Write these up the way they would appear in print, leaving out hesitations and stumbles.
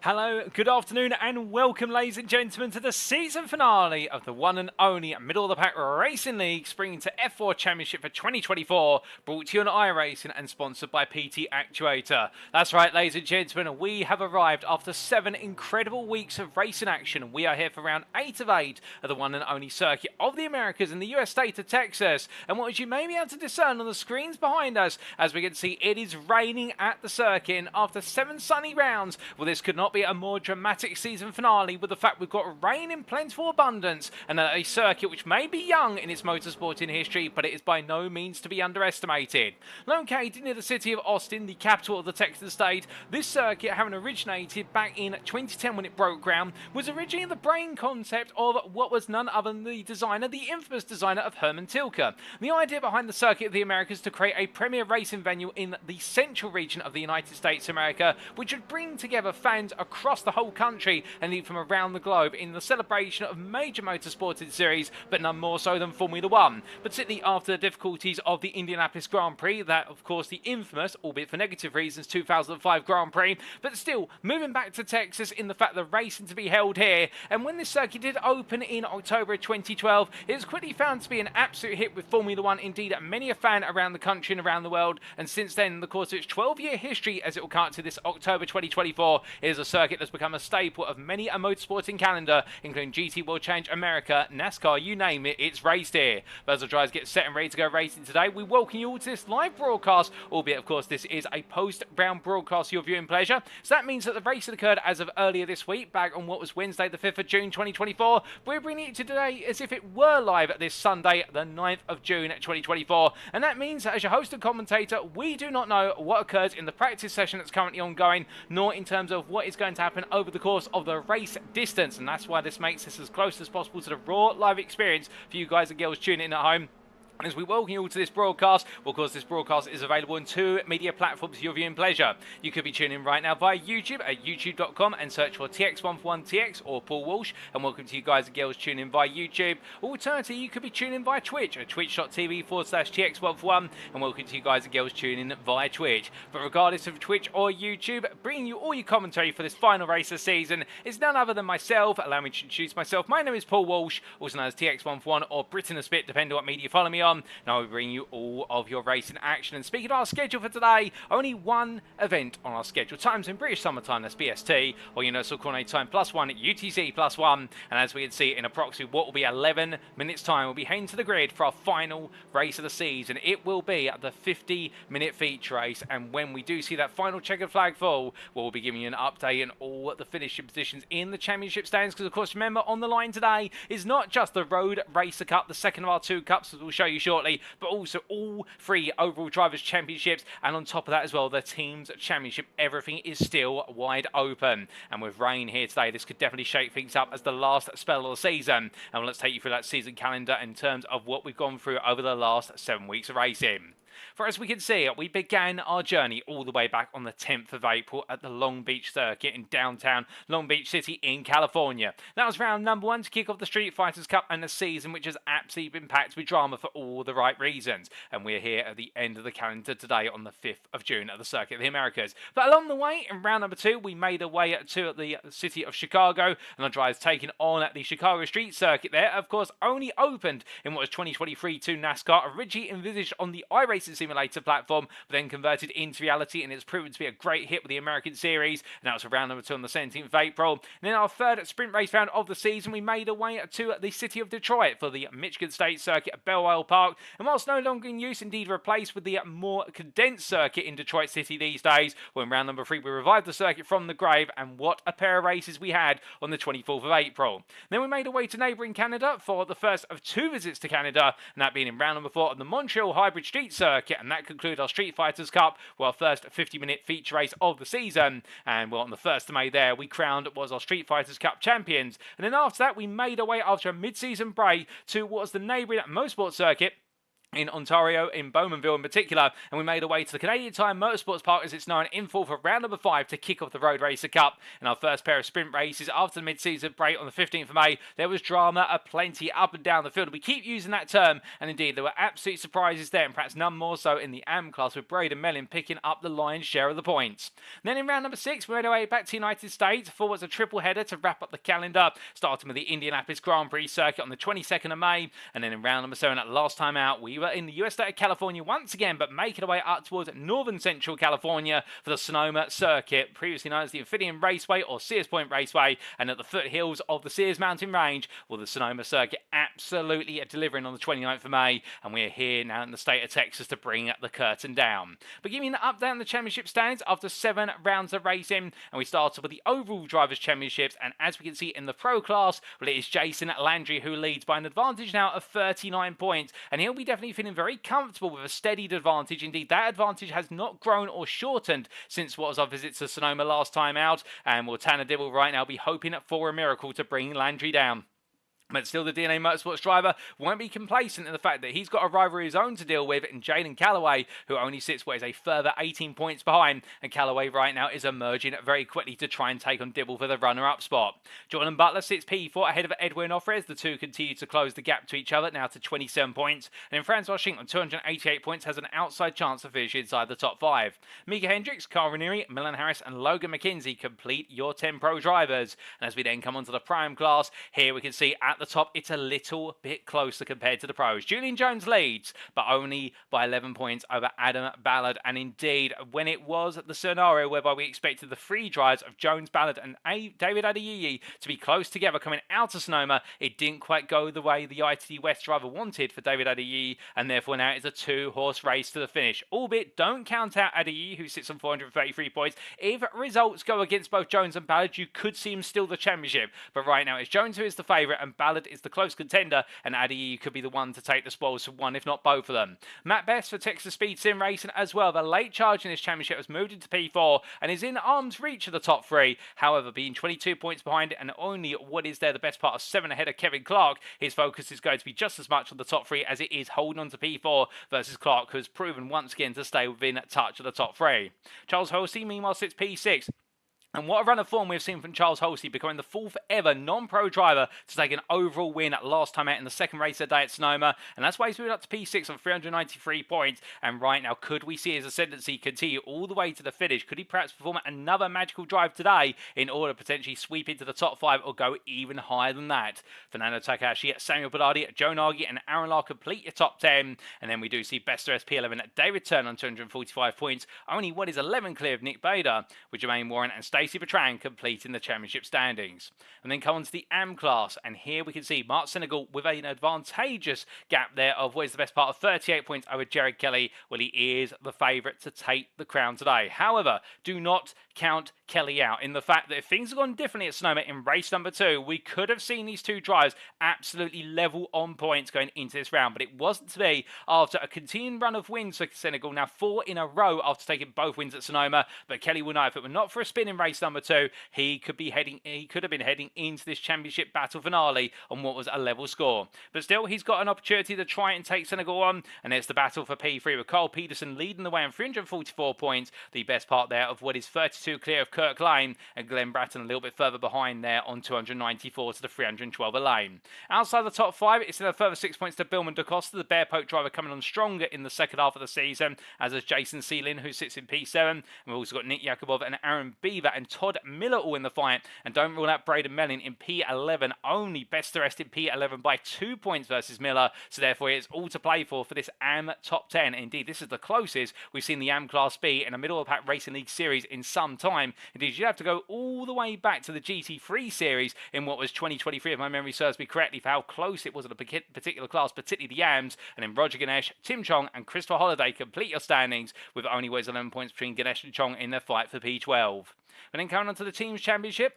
Hello, good afternoon, and welcome, ladies and gentlemen, to the season finale of the one and only Middle of the Pack Racing League Spring to F4 Championship for 2024, brought to you on iRacing and sponsored by PT Actuator. That's right, ladies and gentlemen, we have arrived after 7 incredible weeks of racing action. We are here for round 8 of 8 of the one and only circuit of the Americas in the US state of Texas. And what you may be able to discern on the screens behind us, as we can see, it is raining at the circuit. And after 7 sunny rounds, well, this could not be a more dramatic season finale, with the fact we've got rain in plentiful abundance and a circuit which may be young in its motorsporting history, but it is by no means to be underestimated. Located near the city of Austin, the capital of the Texas state, this circuit, having originated back in 2010 when it broke ground, was originally the brain concept of what was none other than the designer, the infamous designer of Herman Tilke. The idea behind the circuit of the Americas to create a premier racing venue in the central region of the United States of America, which would bring together fans across the whole country and even from around the globe in the celebration of major motorsporting series, but none more so than Formula One. Particularly after the difficulties of the Indianapolis Grand Prix, that of course the infamous, albeit for negative reasons, 2005 Grand Prix, but still moving back to Texas in the fact the racing to be held here. And when this circuit did open in October of 2012, it was quickly found to be an absolute hit with Formula One. Indeed, many a fan around the country and around the world, and since then, in the course of its 12-year history, as it will count to this October 2024, it is a circuit that's become a staple of many a motorsporting calendar, including GT World Challenge America, NASCAR, you name it, it's raced here. But as the drivers get set and ready to go racing today, we welcome you all to this live broadcast, albeit of course this is a post-round broadcast for your viewing pleasure. So that means that the race had occurred as of earlier this week, back on what was Wednesday the 5th of June 2024. We're bringing it to today as if it were live this Sunday the 9th of June 2024. And that means that as your host and commentator, we do not know what occurs in the practice session that's currently ongoing, nor in terms of what is going to happen over the course of the race distance, and that's why this makes this as close as possible to the raw live experience for you guys and girls tuning in at home. And as we welcome you all to this broadcast, well, of course, this broadcast is available on 2 media platforms for your viewing pleasure. You could be tuning in right now via YouTube at youtube.com and search for TX141TX or Paul Walsh, and welcome to you guys and girls tuning in via YouTube. Alternatively, you could be tuning in via Twitch at twitch.tv/TX141, and welcome to you guys and girls tuning in via Twitch. But regardless of Twitch or YouTube, bringing you all your commentary for this final race of the season is none other than myself. Allow me to introduce myself. My name is Paul Walsh, also known as TX141 or Britain a Spit, depending on what media you follow me on. Now we bring you all of your racing action. And speaking of our schedule for today, only one event on our schedule. Times in British Summertime, that's BST, or Universal Coordinate Time +1 at UTC +1. And as we can see, in approximately what will be 11 minutes time, we'll be heading to the grid for our final race of the season. It will be the 50-minute feature race. And when we do see that final checkered flag fall, we'll be giving you an update on all the finishing positions in the championship stands. Because of course, remember, on the line today is not just the Road Racer Cup, the second of our 2 cups, as we'll show you shortly, but also all 3 overall drivers championships, and on top of that as well, the teams championship. Everything is still wide open, and with rain here today, this could definitely shake things up as the last spell of the season. And let's take you through that season calendar in terms of what we've gone through over the last 7 weeks of racing. For as we can see, we began our journey all the way back on the 10th of April at the Long Beach Circuit in downtown Long Beach City in California. That was round number 1 to kick off the Street Fighters Cup and a season which has absolutely been packed with drama for all the right reasons. And we're here at the end of the calendar today on the 5th of June at the Circuit of the Americas. But along the way, in round number 2, we made our way to the city of Chicago, and our drivers taking on at the Chicago Street Circuit there, of course, only opened in what was 2023 to NASCAR, originally envisaged on the iRacing simulator platform, but then converted into reality, and it's proven to be a great hit with the American Series. And that was round number 2 on the 17th of April. And then our third sprint race round of the season, we made our way to the city of Detroit for the Michigan State Circuit at Belle Isle Park. And whilst no longer in use, indeed replaced with the more condensed circuit in Detroit City these days, well, in round number 3 we revived the circuit from the grave, and what a pair of races we had on the 24th of April. And then we made our way to neighbouring Canada for the first of 2 visits to Canada, and that being in round number 4 of the Montreal Hybrid Street Circuit, and that concluded our Street Fighters Cup, well, our first 50-minute feature race of the season. And well, on the 1st of May there, we crowned what was our Street Fighters Cup champions. And then after that, we made our way after a mid-season break to what was the neighbouring motorsport circuit in Ontario, in Bowmanville in particular, and we made our way to the Canadian Tire Motorsports Park, as it's known, in full for round number 5 to kick off the Road Racer Cup in our first pair of sprint races after the mid-season break on the 15th of May. There was drama aplenty up and down the field. We keep using that term, and indeed there were absolute surprises there, and perhaps none more so in the AM class, with Braden Mellin picking up the lion's share of the points. Then in round number 6, we made our way back to the United States for what's a triple header to wrap up the calendar, starting with the Indianapolis Grand Prix circuit on the 22nd of May, and then in round number 7, last time out, we were in the US state of California once again, but making our way up towards northern central California for the Sonoma circuit, previously known as the Amphibian Raceway or Sears Point Raceway, and at the foothills of the Sears Mountain Range, well, the Sonoma circuit absolutely delivering on the 29th of May, and we're here now in the state of Texas to bring the curtain down. But giving an update on the championship standings after 7 rounds of racing, and we started with the overall Drivers' Championships, and as we can see in the Pro class, well, it is Jason Landry who leads by an advantage now of 39 points, and he'll be definitely feeling very comfortable with a steadied advantage. Indeed, that advantage has not grown or shortened since what was our visit to Sonoma last time out, and will Tanner Dibble right now be hoping for a miracle to bring Landry down. But still, the DNA Motorsports driver won't be complacent in the fact that he's got a rivalry of his own to deal with in Jaden Calloway, who only sits what is a further 18 points behind. And Calloway right now is emerging very quickly to try and take on Dibble for the runner-up spot. Jordan Butler sits P4 ahead of Edwin Offrez. The two continue to close the gap to each other now to 27 points. And then Francois Schink on 288 points has an outside chance of finishing inside the top 5. Mika Hendricks, Carl Ranieri, Milan Harris and Logan McKenzie complete your 10 pro drivers. And as we then come onto the prime class, here we can see at the top it's a little bit closer compared to the pros. Julian Jones leads, but only by 11 points over Adam Ballard. And indeed, when it was the scenario whereby we expected the 3 drives of Jones, Ballard and David Adeyiyi to be close together coming out of Sonoma, it didn't quite go the way the ITT West driver wanted for David Adeyiyi, and therefore now it's a 2-horse race to the finish. Albeit, don't count out Adeyiyi, who sits on 433 points. If results go against both Jones and Ballard, you could see him steal the championship. But right now, it's Jones who is the favourite, and Ballard is the close contender, and Adeyiyi could be the one to take the spoils from one, if not both of them. Matt Best for Texas Speed Sim Racing as well. The late charge in this championship has moved into P4 and is in arm's reach of the top 3. However, being 22 points behind and only what is there the best part of 7 ahead of Kevin Clark, his focus is going to be just as much on the top 3 as it is holding on to P4 versus Clark, who has proven once again to stay within touch of the top 3. Charles Hosey, meanwhile, sits P6. And what a run of form we've seen from Charles Holsey, becoming the 4th ever non-pro driver to take an overall win last time out in the second race of the day at Sonoma. And that's why he's moved up to P6 on 393 points. And right now, could we see his ascendancy continue all the way to the finish? Could he perhaps perform another magical drive today in order to potentially sweep into the top 5 or go even higher than that? Fernando Takahashi, Samuel Berardi, Joe Nagy and Aaron Lahr complete your top 10. And then we do see Bester SP11 at David Turner on 245 points. Only what is 11 clear of Nick Bader, with Jermaine Warren and Stacey Bertrand completing the championship standings. And then come on to the AM class, and here we can see Mark Senegal with an advantageous gap there of what is the best part of 38 points over Jared Kelly. Well, he is the favourite to take the crown today. However, do not count Kelly out in the fact that if things had gone differently at Sonoma in race number 2, we could have seen these two drives absolutely level on points going into this round, but it wasn't to be after a continuing run of wins for Senegal, now 4 in a row after taking both wins at Sonoma. But Kelly will know if it were not for a spin in race number 2, he could have been heading into this championship battle finale on what was a level score. But still, he's got an opportunity to try and take Senegal on, and it's the battle for P3 with Carl Peterson leading the way on 344 points, the best part there of what is 32 clear of Kirk Lane, and Glenn Bratton a little bit further behind there on 294 to the 312 lane. Outside the top 5, it's in a further 6 points to Billman DaCosta, the Bear Poke driver coming on stronger in the second half of the season, as is Jason Seelin, who sits in P7. And we've also got Nick Yakubov and Aaron Beaver and Todd Miller all in the fight, and don't rule out Braden Mellin in P11, only best the rest in P11 by 2 points versus Miller, so therefore it's all to play for this AM top 10. Indeed, this is the closest we've seen the AM Class B in a middle of the pack Racing League series in some time. Indeed, you'd have to go all the way back to the GT3 series in what was 2023, if my memory serves me correctly, for how close it was in a particular class, particularly the AMs. And then Roger Ganesh, Tim Chong and Christopher Holliday complete your standings with only 11 points between Ganesh and Chong in their fight for P12. And then coming on to the Teams Championship,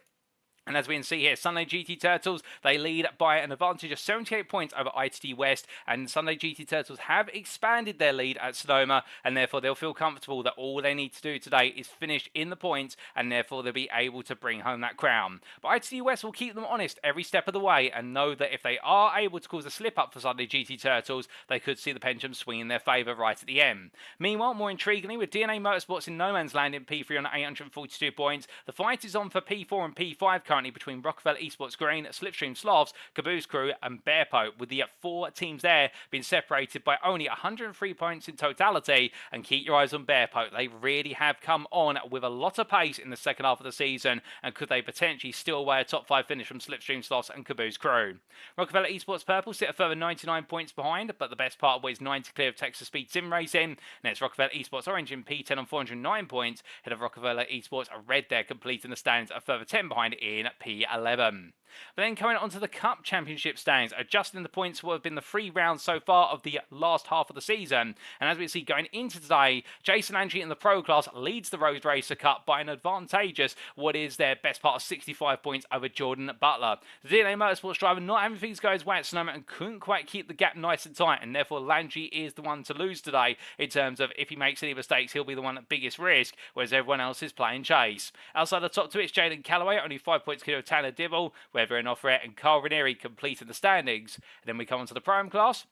And as we can see here, Sunday GT Turtles, they lead by an advantage of 78 points over ITT West, and Sunday GT Turtles have expanded their lead at Sonoma, and therefore they'll feel comfortable that all they need to do today is finish in the points, and therefore they'll be able to bring home that crown. But ITT West will keep them honest every step of the way, and know that if they are able to cause a slip-up for Sunday GT Turtles, they could see the pendulum swing in their favour right at the end. Meanwhile, more intriguingly, with DNA Motorsports in no man's land in P3 on 842 points, the fight is on for P4 and P5 currently between Rockefeller Esports Green, Slipstream Slavs, Caboose Crew and Bearpo, with the 4 teams there being separated by only 103 points in totality. And keep your eyes on Bearpo. They really have come on with a lot of pace in the second half of the season, and could they potentially steal away a top 5 finish from Slipstream Slavs and Caboose Crew. Rockefeller Esports Purple sit a further 99 points behind, but the best part was 90 clear of Texas Speed Sim Racing. Next, Rockefeller Esports Orange in P10 on 409 points, head of Rockefeller Esports Red there completing the stands a further 10 behind in P11. But then coming on to the Cup Championship standings, adjusting the points what have been the 3 rounds so far of the last half of the season. And as we see going into today, Jason Landry in the Pro class leads the Road Racer Cup by an advantageous, what is their best part of 65 points over Jordan Butler. The DNA Motorsports driver not having things go his way at Sonoma and couldn't quite keep the gap nice and tight, and therefore Landry is the one to lose today in terms of if he makes any mistakes, he'll be the one at biggest risk, whereas everyone else is playing chase. Outside the top 2, it's Jaden Calloway, only 5 points clear of Tanner Dibble, Weather and Offeret and Carl Ranieri completing the standings. And then we come on to the Pro-Am class.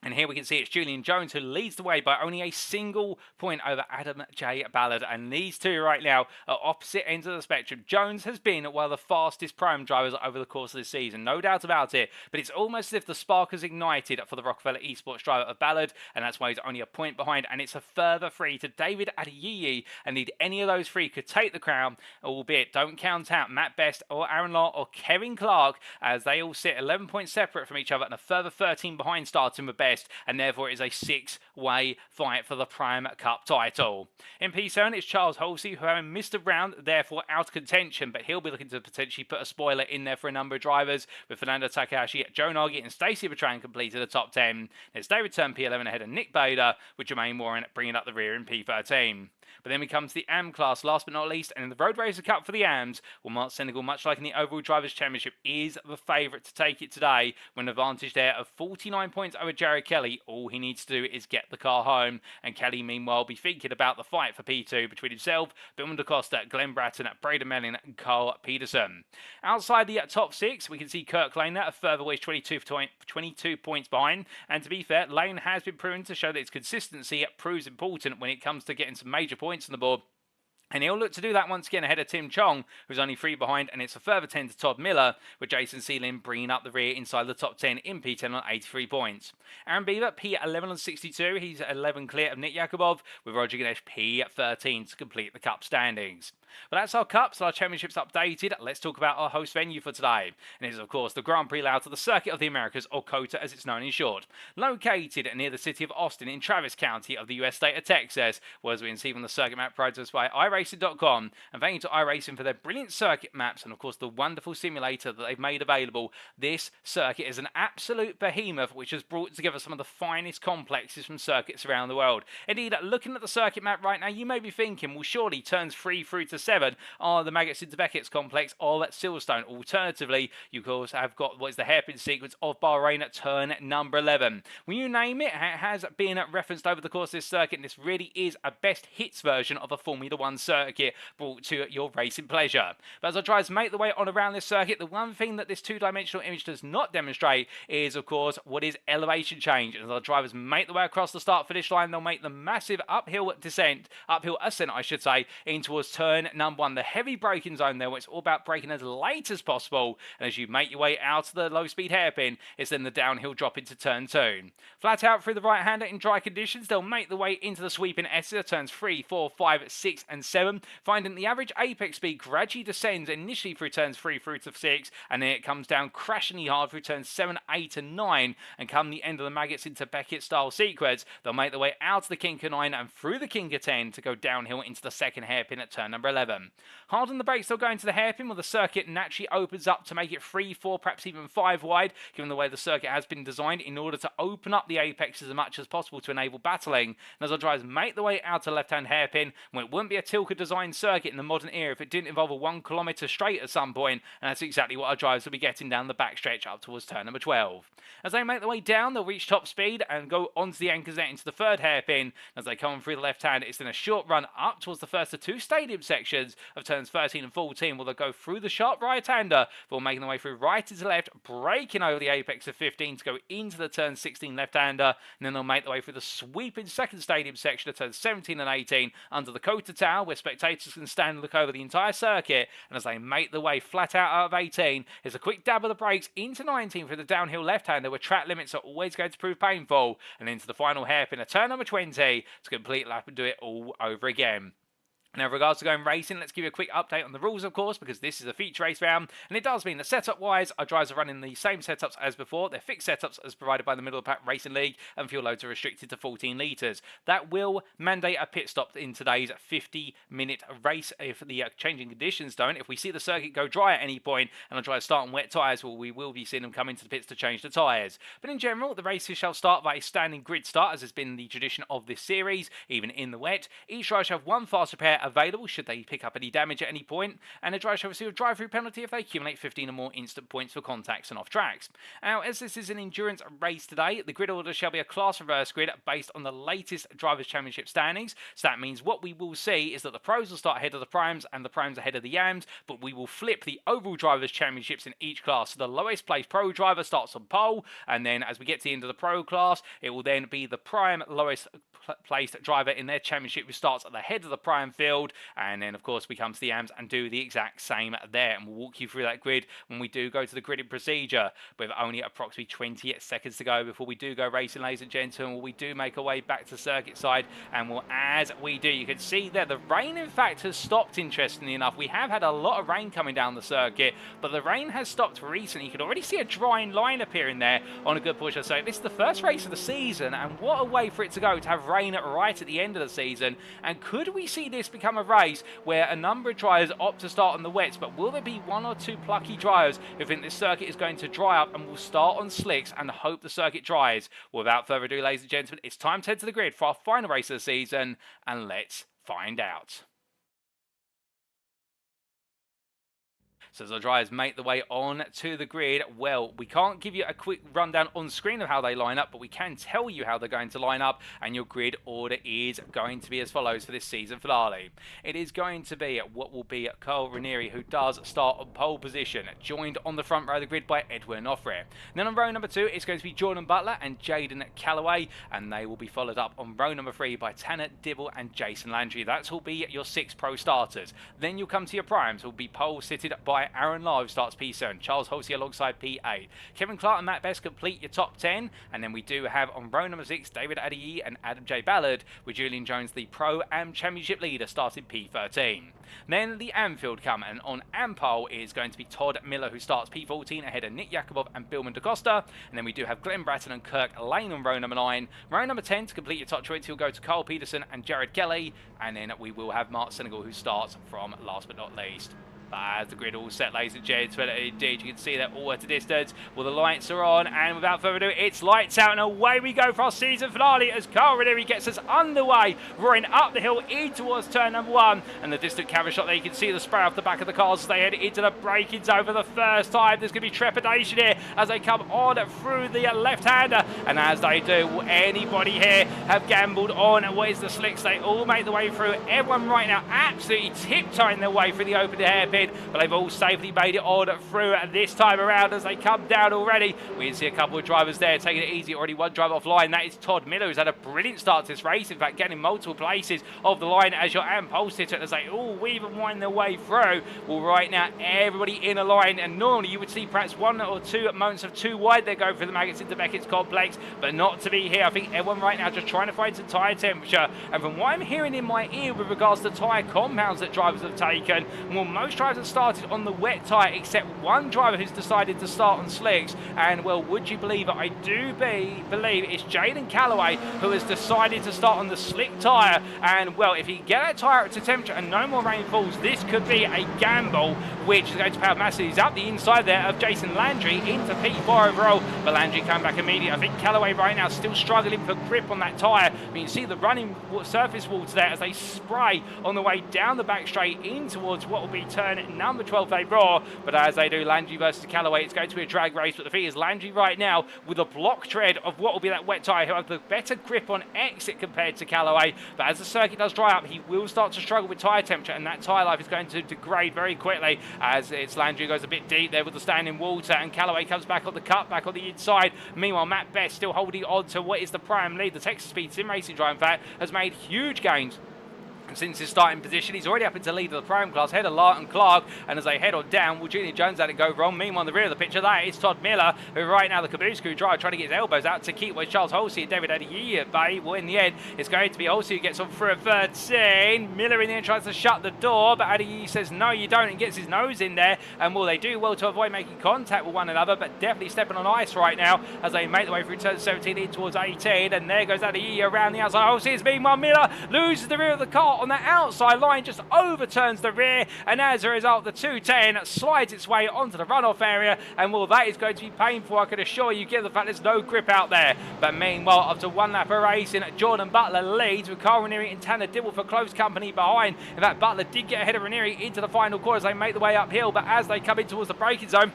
And here we can see it's Julian Jones who leads the way by only a single point over Adam J Ballard. And these two right now are opposite ends of the spectrum. Jones has been one of the fastest Pro-Am drivers over the course of this season, no doubt about it. But it's almost as if the spark has ignited for the Rockefeller Esports driver of Ballard, and that's why he's only a point behind. And it's a further 3 to David Adeyiyi, and need any of those 3 could take the crown, albeit don't count out Matt Best or Aaron Law or Kevin Clark, as they all sit 11 points separate from each other and a further 13 behind, starting with Best. And therefore it is a 6-way fight for the Pro-Am Cup title. In P7, it's Charles Halsey, who having missed a round, therefore out of contention, but he'll be looking to potentially put a spoiler in there for a number of drivers, with Fernando Takahashi, Joe Nagi and Stacey Bertrand completed the top 10. There's David Turn P11 ahead of Nick Bader, with Jermaine Warren bringing up the rear in P13. But then we come to the AM class, last but not least, and in the Road Racer Cup for the AMs, well, Mark Senegal, much like in the Overall Drivers' Championship, is the favourite to take it today, with an advantage there of 49 points over Jared Kelly. All he needs to do is get the car home, and Kelly, meanwhile, will be thinking about the fight for P2 between himself, Bill Da Costa, Glenn Bratton, Braden Mellin, and Carl Peterson. Outside the top 6, we can see Kirk Lane a further ways 22 points behind, and to be fair, Lane has been proven to show that its consistency proves important when it comes to getting some major points on the board. And he'll look to do that once again ahead of Tim Chong, who's only 3 behind, and it's a further 10 to Todd Miller, with Jason Seelin bringing up the rear inside the top 10 in P10 on 83 points. Aaron Beaver, P11 on 62. He's 11 clear of Nick Yakubov, with Roger Ganesh P13 to complete the Cup standings. But that's our Cups, our Championships updated. Let's talk about our host venue for today. And it is, of course, the Grand Prix layout of the Circuit of the Americas, or COTA as it's known in short. Located near the city of Austin in Travis County of the US state of Texas, where as we can see from the circuit map provided to us by iRacing.com. And thank you to iRacing for their brilliant circuit maps and, of course, the wonderful simulator that they've made available. This circuit is an absolute behemoth which has brought together some of the finest complexes from circuits around the world. Indeed, looking at the circuit map right now, you may be thinking, well, surely turns 3 through to 7 are the Maggots into Beckett's complex of Silverstone. Alternatively, you of course have got what is the hairpin sequence of Bahrain at turn number 11. When you name it, it has been referenced over the course of this circuit, and this really is a best hits version of a Formula 1 circuit brought to your racing pleasure. But as our drivers make the way on around this circuit, the one thing that this 2-dimensional image does not demonstrate is, of course, what is elevation change. And as our drivers make the way across the start-finish line, they'll make the massive uphill ascent, I should say, in towards turn number 1. The heavy braking zone there, where it's all about braking as late as possible, and as you make your way out of the low-speed hairpin, it's then the downhill drop into turn 2. Flat out through the right-hander in dry conditions, they'll make the way into the sweeping S's, turns 3, 4, 5, 6, and 7, finding the average apex speed gradually descends initially through turns 3 through to 6, and then it comes down crashingly hard through turns 7, 8, and 9, and come the end of the Maggots into Beckett-style sequence, they'll make their way out of the Kinker 9 and through the Kinker 10 to go downhill into the second hairpin at turn number 11. 11. Hard on the brakes, still going to the hairpin, while the circuit naturally opens up to make it 3, 4, perhaps even 5 wide, given the way the circuit has been designed in order to open up the apex as much as possible to enable battling. And as our drivers make the way out to the left-hand hairpin, well, it wouldn't be a Tilka designed circuit in the modern era if it didn't involve a 1 kilometre straight at some point, and that's exactly what our drivers will be getting down the backstretch up towards turn number 12. As they make their way down, they'll reach top speed and go onto the anchors net into the third hairpin. As they come through the left hand, it's then a short run up towards the first of 2 stadium sections of turns 13 and 14, where they'll go through the sharp right-hander before making their way through right into left, breaking over the apex of 15 to go into the turn 16 left-hander, and then they'll make their way through the sweeping second stadium section of turns 17 and 18 under the COTA tower, where spectators can stand and look over the entire circuit. And as they make their way flat out of 18, there's a quick dab of the brakes into 19 for the downhill left-hander, where track limits are always going to prove painful, and into the final hairpin at turn number 20 to complete lap and do it all over again. Now, in regards to going racing, let's give you a quick update on the rules, of course, because this is a feature race round, and it does mean that setup-wise, our drivers are running the same setups as before. They're fixed setups as provided by the Middle of the Pack Racing League, and fuel loads are restricted to 14 litres. That will mandate a pit stop in today's 50-minute race if the changing conditions don't. If we see the circuit go dry at any point, and our drivers start on wet tyres, well, we will be seeing them come into the pits to change the tyres. But in general, the races shall start by a standing grid start, as has been the tradition of this series, even in the wet. Each driver shall have one fast repair available should they pick up any damage at any point, and a driver shall receive a drive-through penalty if they accumulate 15 or more instant points for contacts and off tracks. Now, as this is an endurance race today, the grid order shall be a class reverse grid based on the latest Drivers' Championship standings. So that means what we will see is that the pros will start ahead of the primes and the primes ahead of the yams, but we will flip the overall Drivers' Championships in each class. So the lowest placed pro driver starts on pole, and then as we get to the end of the pro class, it will then be the prime lowest placed driver in their championship who starts at the head of the prime field, and then of course we come to the yams and do the exact same there, and we'll walk you through that grid when we do go to the gridded procedure, with only approximately 20 seconds to go before we do go racing, ladies and gentlemen. We do make our way back to the circuit side, and well, as we do, you can see there the rain in fact has stopped. Interestingly enough, we have had a lot of rain coming down the circuit, but the rain has stopped recently. You can already see a drying line appearing there on a good portion. So this is the first race of the season, and what a way for it to go, to have rain right at the end of the season. And could we see this become a race where a number of drivers opt to start on the wets, but will there be 1 or 2 plucky drivers who think this circuit is going to dry up and will start on slicks and hope the circuit dries? Without further ado, ladies and gentlemen, it's time to head to the grid for our final race of the season, and let's find out. So as our drivers make the way on to the grid, well, we can't give you a quick rundown on screen of how they line up, but we can tell you how they're going to line up, and your grid order is going to be as follows for this season finale. It is going to be what will be Carl Ranieri, who does start on pole position, joined on the front row of the grid by Edwin Offrey. Then on row number 2, it's going to be Jordan Butler and Jaden Calloway, and they will be followed up on row number 3 by Tanner Dibble and Jason Landry. That will be your 6 pro starters. Then you'll come to your primes, who will be pole sitted by Aaron Live starts P7, Charles Halsey alongside P8. Kevin Clark and Matt Best complete your top 10, and then we do have on row number 6 David Adeyemi and Adam J Ballard, with Julian Jones, the Pro Am Championship leader, starting P13. Then the Amfield come, and on Ampole is going to be Todd Miller, who starts P14 ahead of Nick Yakubov and Billman DaCosta, and then we do have Glenn Bratton and Kirk Lane on row number 9. Row number 10 to complete your top 20 will go to Carl Peterson and Jared Kelly, and then we will have Mark Senegal, who starts from last but not least. As the grid all set, ladies and gentlemen, indeed, you can see that all at a distance. Well, the lights are on, and without further ado, it's lights out, and away we go for our season finale as Carl Ranieri gets us underway, roaring up the hill in towards turn number 1. And the distant camera shot there, you can see the spray off the back of the cars as they head into the break-ins over the first time. There's going to be trepidation here as they come on through the left-hander, and as they do, will anybody here have gambled on what is the slicks? They all make the way through. Everyone right now absolutely tiptoeing their way through the open hairpin, but they've all safely made it on through this time around as they come down already. We can see a couple of drivers there taking it easy. Already one driver offline. That is Todd Miller, who's had a brilliant start to this race. In fact, getting multiple places of the line as your pole sitter as they all weave and wind their way through. Well, right now, everybody in a line, and normally you would see perhaps 1 or 2 moments of 2 wide. They go for the Maggots into Beckett's complex, but not to be here. I think everyone right now just trying to find some tyre temperature, and from what I'm hearing in my ear with regards to tyre compounds that drivers have taken, well, most drivers drivers have started on the wet tyre except one driver who's decided to start on slicks. And, well, would you believe it? I do believe it's Jaden Calloway who has decided to start on the slick tyre. And, well, if he can get that tyre up to temperature and no more rain falls, this could be a gamble, which is going to pay off massively. He's up the inside there of Jason Landry into P4 overall, but Landry coming back immediately. I think Calloway right now still struggling for grip on that tyre. I mean, you see the running surface water there as they spray on the way down the back straight in towards what will be turn number 12 they roar. But as they do, Landry versus Calloway, it's going to be a drag race. But the thing is, Landry right now with a block tread of what will be that wet tyre, he'll have the better grip on exit compared to Calloway. But as the circuit does dry up, he will start to struggle with tyre temperature, and that tyre life is going to degrade very quickly as it's Landry goes a bit deep there with the standing water, and Calloway comes back on the cut, back on the inside. Meanwhile, Matt Best still holding on to what is the prime lead. The Texas Speed Sim Racing driver, in fact, has made huge gains since his starting position. He's already up into the lead of the prime class, ahead of Larton Clark, and as they head on down, well, Julian Jones had it go wrong. Meanwhile, in the rear of the picture, that is Todd Miller, who right now, the caboose crew driver, trying to get his elbows out to keep with Charles Halsey and David Adeyeye at bay. Well, in the end, it's going to be Halsey who gets on through at 13. Miller in the end tries to shut the door, but Adeyeye says, no, you don't, and gets his nose in there. And, well, they do well to avoid making contact with one another, but definitely stepping on ice right now as they make their way through turn 17 in towards 18. And there goes Adeyeye around the outside. Halsey is meanwhile Miller loses the rear of the car on the outside line, just overturns the rear, and as a result, the 210 slides its way onto the runoff area. And, well, that is going to be painful, I can assure you, given the fact there's no grip out there. But meanwhile, after one lap of racing, Jordan Butler leads with Carl Ranieri and Tanner Dibble for close company behind. In fact, Butler did get ahead of Ranieri into the final corner as they make the way uphill, but as they come in towards the braking zone,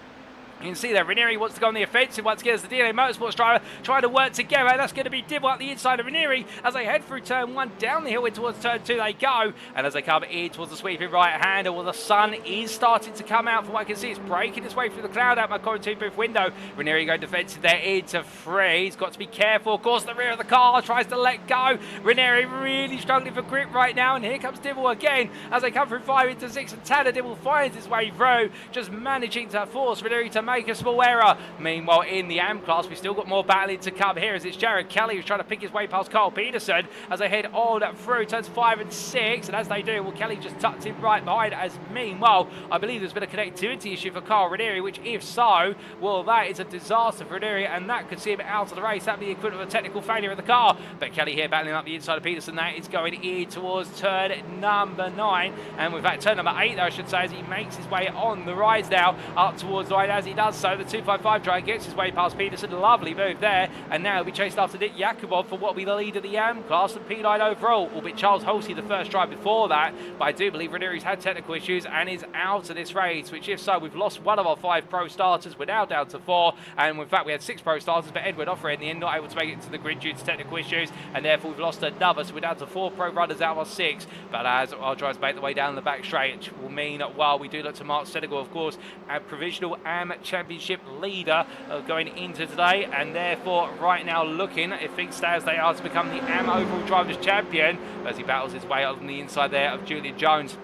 you can see that Ranieri wants to go on the offensive once again as the DNA Motorsports driver trying to work together. That's going to be Dibble up the inside of Ranieri as they head through turn 1, down the hill in towards turn 2 they go. And as they come in towards the sweeping right-hander, well, the sun is starting to come out. From what I can see, it's breaking its way through the cloud out my quarantine booth window. Ranieri going defensive there into 3. He's got to be careful. Of course, the rear of the car tries to let go. Ranieri really struggling for grip right now, and here comes Dibble again as they come through 5 into 6, and Tanner Dibble finds his way through, just managing to force Ranieri to make a small error. Meanwhile, in the AM class, we've still got more battling to come here as it's Jared Kelly who's trying to pick his way past Carl Peterson as they head on through turns 5 and 6. And as they do, well, Kelly just tucks him right behind. As meanwhile, I believe there's been a connectivity issue for Carl Ranieri, which if so, well, that is a disaster for Ranieri, and that could see him out of the race. That'd be the equivalent of a technical failure of the car. But Kelly here battling up the inside of Peterson. That is going in towards turn number 9, and with that turn number 8, though, I should say, as he makes his way on the rise now up towards line. As he does so, the 255 drive gets his way past Peterson. Lovely move there, and now he'll be chased after Nick Yakubov for what will be the lead of the AM class and P9 overall. Albeit Charles Halsey the first drive before that, but I do believe Ranieri's had technical issues and is out of this race, which if so, we've lost one of our 5 pro starters. We're now down to 4, and in fact we had 6 pro starters, but Edward Offer in the end not able to make it into the grid due to technical issues, and therefore we've lost another, so we're down to 4 pro runners out of our 6. But as our drivers make the way down the back straight, which will mean while we do look to Mark Senegal, of course, a provisional AM championship leader going into today, and therefore right now looking, if things stay as they are, to become the AM overall drivers champion as he battles his way on the inside there of Julian Jones.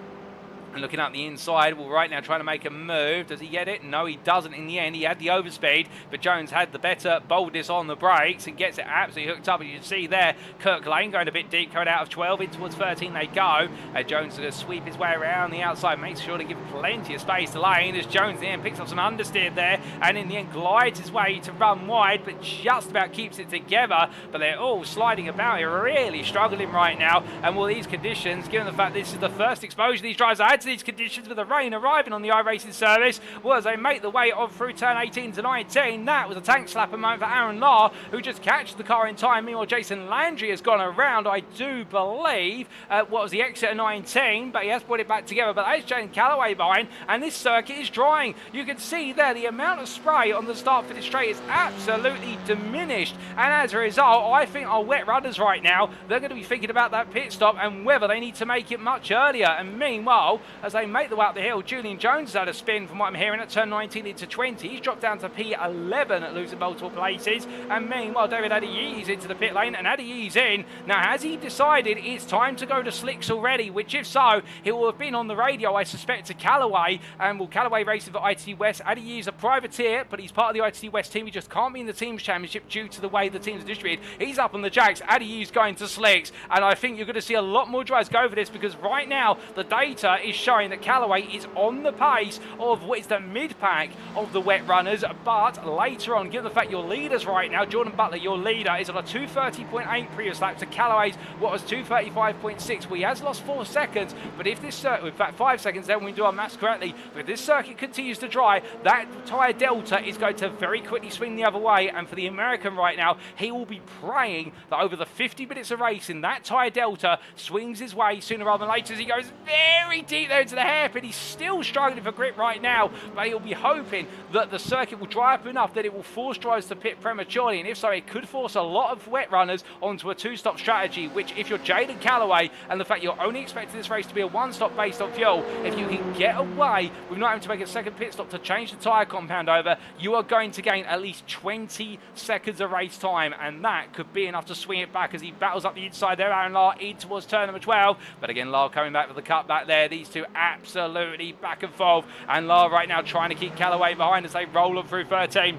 And looking up the inside, well, right now trying to make a move. Does he get it? No, he doesn't in the end. He had the overspeed, but Jones had the better boldness on the brakes and gets it absolutely hooked up. As you can see there, Kirk Lane going a bit deep, coming out of 12 in towards 13 they go. Jones is going to sweep his way around the outside, makes sure to give plenty of space to Lane as Jones in the end picks up some understeer there, and in the end glides his way to run wide, but just about keeps it together. But they're all sliding about here, really struggling right now. And will these conditions, given the fact this is the first exposure these drivers had to these conditions, with the rain arriving on the iRacing service, well, as they make the way on through turn 18 to 19, that was a tank slapper moment for Aaron Lahr, who just catches the car in time. Meanwhile, Jason Landry has gone around, I do believe, what was the exit of 19, but he has put it back together. But there's Jaden Calloway behind, and this circuit is drying. You can see there the amount of spray on the start finish straight is absolutely diminished, and as a result, I think our wet runners right now, they're going to be thinking about that pit stop and whether they need to make it much earlier. And meanwhile, as they make the way up the hill, Julian Jones had a spin from what I'm hearing at turn 19 into 20. He's dropped down to P11, losing multiple places. And meanwhile, David Adeye's into the pit lane, and Adeye's in. Now, has he decided it's time to go to slicks already? Which, if so, he will have been on the radio, I suspect, to Calloway. And will Calloway racing for ITT West? Adeye's a privateer, but he's part of the ITT West team. He just can't be in the team's championship due to the way the teams are distributed. He's up on the jacks. Adeye's going to slicks. And I think you're going to see a lot more drivers go for this, because right now the data is showing that Calloway is on the pace of what is the mid-pack of the wet runners, but later on, given the fact your leaders right now, Jordan Butler, your leader, is on a 2:30.8 previous lap to Calloway's what was 2:35.6. Well, he has lost 4 seconds, but if this circuit, in fact 5 seconds then, we do our maths correctly, but if this circuit continues to dry, that tyre delta is going to very quickly swing the other way, and for the American right now, he will be praying that over the 50 minutes of racing, that tyre delta swings his way sooner rather than later as he goes very deep there into the hairpin. He's still struggling for grip right now, but he'll be hoping that the circuit will dry up enough that it will force drivers to pit prematurely, and if so, it could force a lot of wet runners onto a 2-stop strategy, which if you're Jaden Calloway and the fact you're only expecting this race to be a 1-stop based on fuel, if you can get away with not having to make a second pit stop to change the tyre compound over, you are going to gain at least 20 seconds of race time, and that could be enough to swing it back as he battles up the inside there, Aaron Lahr in towards turn number 12, but again Lahr coming back with the cut back there, these two absolutely back and forth, and Lahr right now trying to keep Calloway behind as they roll on through 13.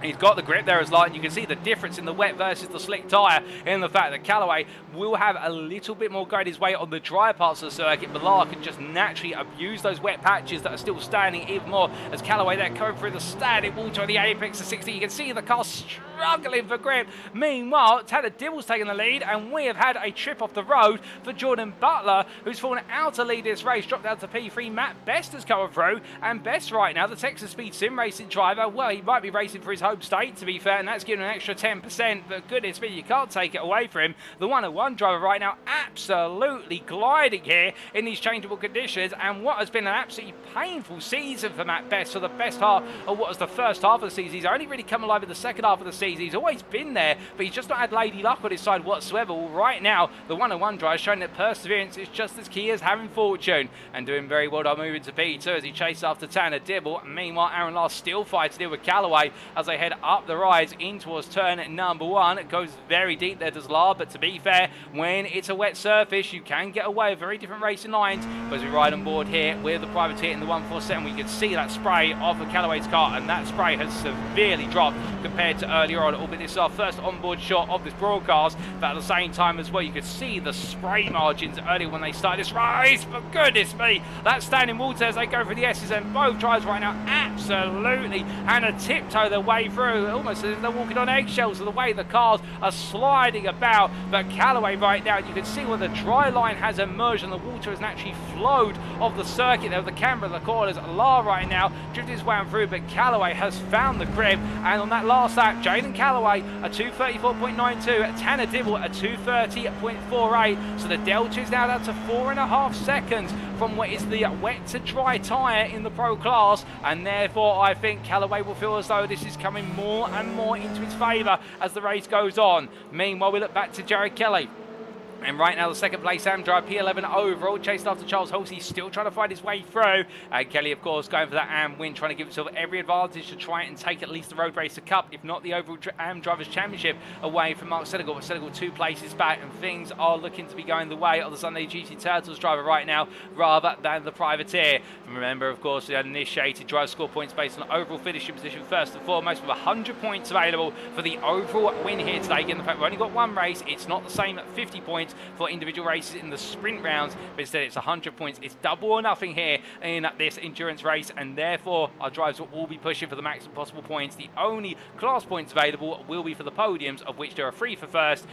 He's got the grip there as Lahr, and you can see the difference in the wet versus the slick tyre in the fact that Calloway will have a little bit more going his way on the dry parts of the circuit, but Lahr can just naturally abuse those wet patches that are still standing even more as Calloway there coming through the standing water on the apex of 60. You can see the car struggling for grip. Meanwhile, Tanner Dibble's taking the lead, and we have had a trip off the road for Jordan Butler, who's fallen out to lead this race, dropped down to P3. Matt Best has come through, and Best right now, the Texas Speed Sim Racing driver, well, he might be racing for his home state, to be fair, and that's giving an extra 10%, but goodness me, you can't take it away from him. The 101 driver right now absolutely gliding here in these changeable conditions, and what has been an absolutely painful season for Matt Best for the best half of what was the first half of the season. He's only really come alive in the second half of the season. He's always been there, but he's just not had lady luck on his side whatsoever. Well, right now, the 101 driver is showing that perseverance is just as key as having fortune, and doing very well to move into P2 as he chases after Tanner Dibble. Meanwhile, Aaron Lahr still fights to deal with Calloway as they head up the rise in towards turn number 1. It goes very deep there, does Lahr, but to be fair, when it's a wet surface, you can get away with very different racing lines. But as we ride on board here with the privateer in the 147, we can see that spray off of Calloway's car, and that spray has severely dropped compared to earlier on, albeit this is our first onboard shot of this broadcast, but at the same time as well, you could see the spray margins earlier when they started this race. But goodness me, that standing water as they go for the S's, and both drivers right now absolutely and a tiptoe their way through, almost as if they're walking on eggshells of the way the cars are sliding about. But Calloway right now, you can see where the dry line has emerged and the water has naturally flowed off the circuit there with the camber in the corners. Lahr right now drifting his way on through, but Calloway has found the grip, and on that last lap, Jaden Calloway a 2:34.92, Tanner Dibble a 2:30.48, so the delta is now down to 4.5 seconds from what is the wet to dry tyre in the pro class, and therefore I think Calloway will feel as though this is coming more and more into his favour as the race goes on. Meanwhile, we look back to Jared Kelly. And right now, the second place Am drive, P11 overall, chased after Charles Halsey, still trying to find his way through. Kelly, of course, going for that Am win, trying to give himself every advantage to try and take at least the Road Racer Cup, if not the overall Am Drivers' Championship, away from Mark Senegal. But Senegal 2 places back, and things are looking to be going the way of the Sunday GT Turtles driver right now, rather than the privateer. And remember, of course, we had initiated drive score points based on overall finishing position first and foremost, with 100 points available for the overall win here today. Given the fact we've only got one race, it's not the same at 50 points for individual races in the sprint rounds, but instead it's 100 points. It's double or nothing here in this endurance race, and therefore our drivers will all be pushing for the maximum possible points. The only class points available will be for the podiums, of which there are 3 for first,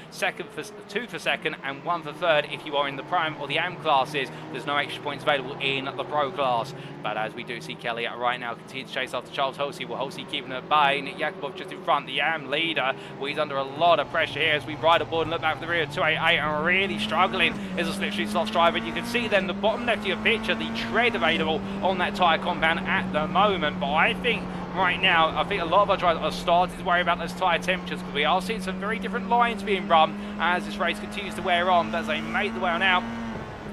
2 for second, and 1 for third if you are in the Prime or the Am classes. There's no extra points available in the Pro class. But as we do see Kelly right now continue to chase after Charles Halsey, well, Halsey keeping at bay, Nick Yakubov just in front, the Am leader. Well, he's under a lot of pressure here as we ride aboard and look back for the rear of 288, and really struggling is a slipstream slots driver. And you can see then the bottom left of your picture, the tread available on that tyre compound at the moment. But I think right now, I think a lot of our drivers are starting to worry about those tyre temperatures, because we are seeing some very different lines being run as this race continues to wear on. But as they make the way on out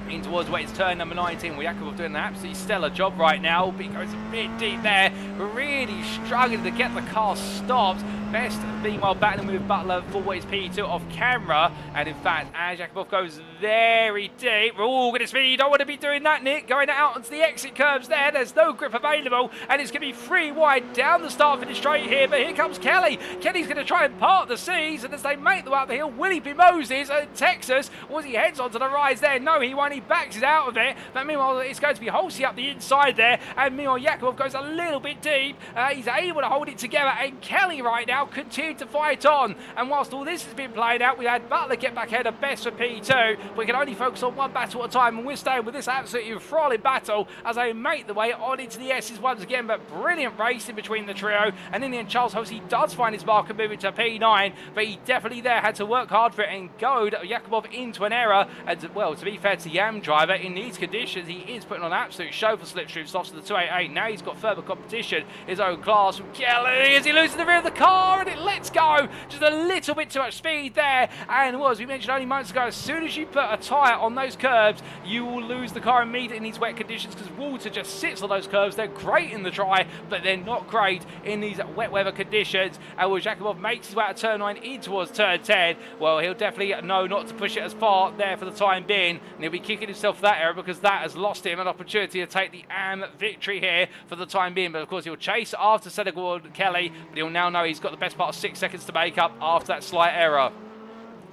in towards where it's turn number 19. Yakubov doing an absolutely stellar job right now, but he goes a bit deep there, really struggling to get the car stopped. Best, meanwhile, battling with Butler for what is P2 off camera. And in fact, as Jakubov goes very deep, oh, goodness me, you don't want to be doing that, Nick. Going out onto the exit curbs there. There's no grip available, and it's going to be 3 wide down the start finish straight here. But here comes Kelly. Kelly's going to try and part the seas, and as they make the way up the hill, will he be Moses at Texas? Or as he heads onto the rise there? No, he won't. He backs it out of it. But meanwhile, it's going to be Halsey up the inside there, and meanwhile, Jakubov goes a little bit deep. He's able to hold it together, and Kelly right now continued to fight on. And whilst all this has been played out, we had Butler get back ahead of Best for P2. We can only focus on one battle at a time, and we're staying with this absolutely enthralling battle as they make the way on into the S's once again. But brilliant racing between the trio, and in the end, Charles Halsey does find his mark and moving to P9, but he definitely there had to work hard for it and goad Jakubov into an error. And well, to be fair to Yam driver, in these conditions, he is putting on an absolute show for slipstream softs to the 288. Now he's got further competition, his own class from Kelly, as he loses the rear of the car, and it lets go. Just a little bit too much speed there, and well, as we mentioned only moments ago, as soon as you put a tyre on those curbs, you will lose the car immediately in these wet conditions, because water just sits on those curbs. They're great in the dry, but they're not great in these wet weather conditions. And when Jakubov makes his way out of turn 9 in towards turn 10, well, he'll definitely know not to push it as far there for the time being, and he'll be kicking himself for that error, because that has lost him an opportunity to take the AM victory here for the time being. But of course, he'll chase after Senegal and Kelly, but he'll now know he's got the best part of 6 seconds to make up after that slight error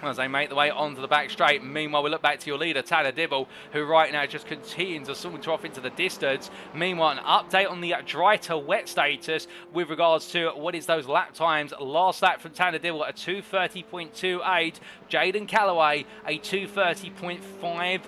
as they make the way onto the back straight. Meanwhile, we look back to your leader, Tanner Dibble, who right now just continues to saunter off into the distance. Meanwhile, an update on the dry to wet status with regards to what is those lap times. Last lap from Tanner Dibble, a 2:30.28. Jaden Calloway, a 2:30.51.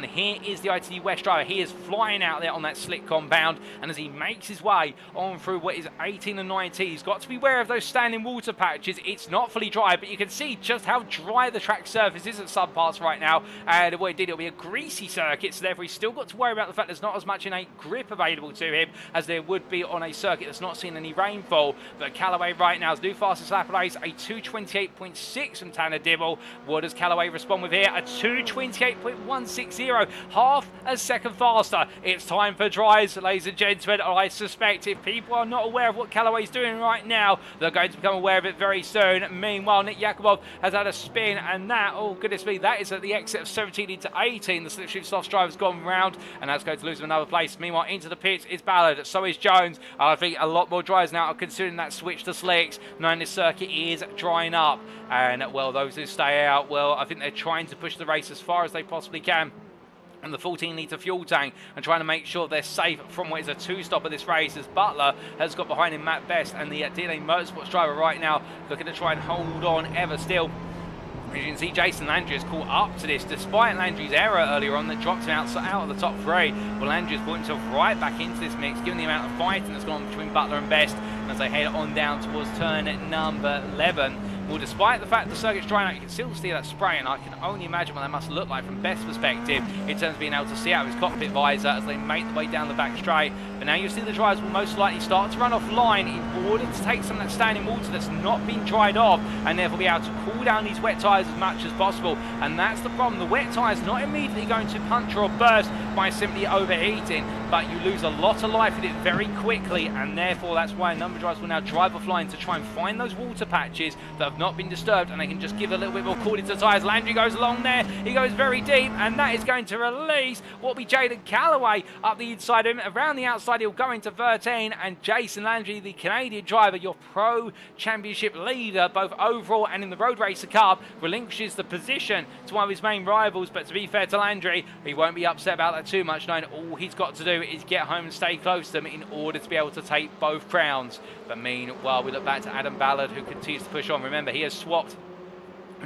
Here is the ITD West driver. He is flying out there on that slick compound, and as he makes his way on through what is 18 and 19, he's got to be aware of those standing water patches. It's not fully dry, but you can see just how dry the track surface is at some parts right now, and what it did, it'll be a greasy circuit, so therefore he's still got to worry about the fact there's not as much innate grip available to him as there would be on a circuit that's not seen any rainfall. But Calloway right now is new fastest lap race, a 2:28.6 from Tanner Dibble. What does Calloway respond with here? A 2:28.160, half a second faster. It's time for dries, ladies and gentlemen. I suspect if people are not aware of what Calloway's doing right now, they're going to become aware of it very soon. Meanwhile, Nick Jakubov has had a spin, and that, oh goodness me, that is at the exit of 17 into 18. The slipstream softs driver's gone round, and that's going to lose him another place. Meanwhile, into the pits is Ballard, so is Jones. I think a lot more drivers now are considering that switch to slicks, knowing this circuit is drying up. And well, those who stay out, well, I think they're trying to push the race as far as they possibly can and the 14-litre fuel tank, and trying to make sure they're safe from what is a 2-stop of this race, as Butler has got behind him Matt Best, and the DNA Motorsports driver right now looking to try and hold on ever still. As you can see, Jason Landry has caught up to this, despite Landry's error earlier on that dropped him out of the top 3. Well, Landry has brought himself right back into this mix, given the amount of fighting that's gone on between Butler and Best, and as they head on down towards turn number 11. Well, despite the fact the circuit's drying out, you can still see that spray, and I can only imagine what that must look like from Best's perspective in terms of being able to see out of his cockpit visor as they make the way down the back straight. But now you'll see the drivers will most likely start to run off line in order to take some of that standing water that's not been dried off, and therefore be able to cool down these wet tyres as much as possible. And that's the problem. The wet tyres not immediately going to puncture or burst by simply overheating, but you lose a lot of life in it very quickly, and therefore that's why a number of drivers will now drive offline to try and find those water patches that have not been disturbed, and they can just give a little bit more cooling to the tyres. Landry goes along there, he goes very deep, and that is going to release what will be Jaden Calloway up the inside of him. Around the outside he'll go into 13, and Jason Landry, the Canadian driver, your pro championship leader both overall and in the Road Racer Cup, relinquishes the position to one of his main rivals. But to be fair to Landry, he won't be upset about that too much, knowing all he's got to do is get home and stay close to them in order to be able to take both crowns. But meanwhile, we look back to Adam Ballard, who continues to push on. Remember, he has swapped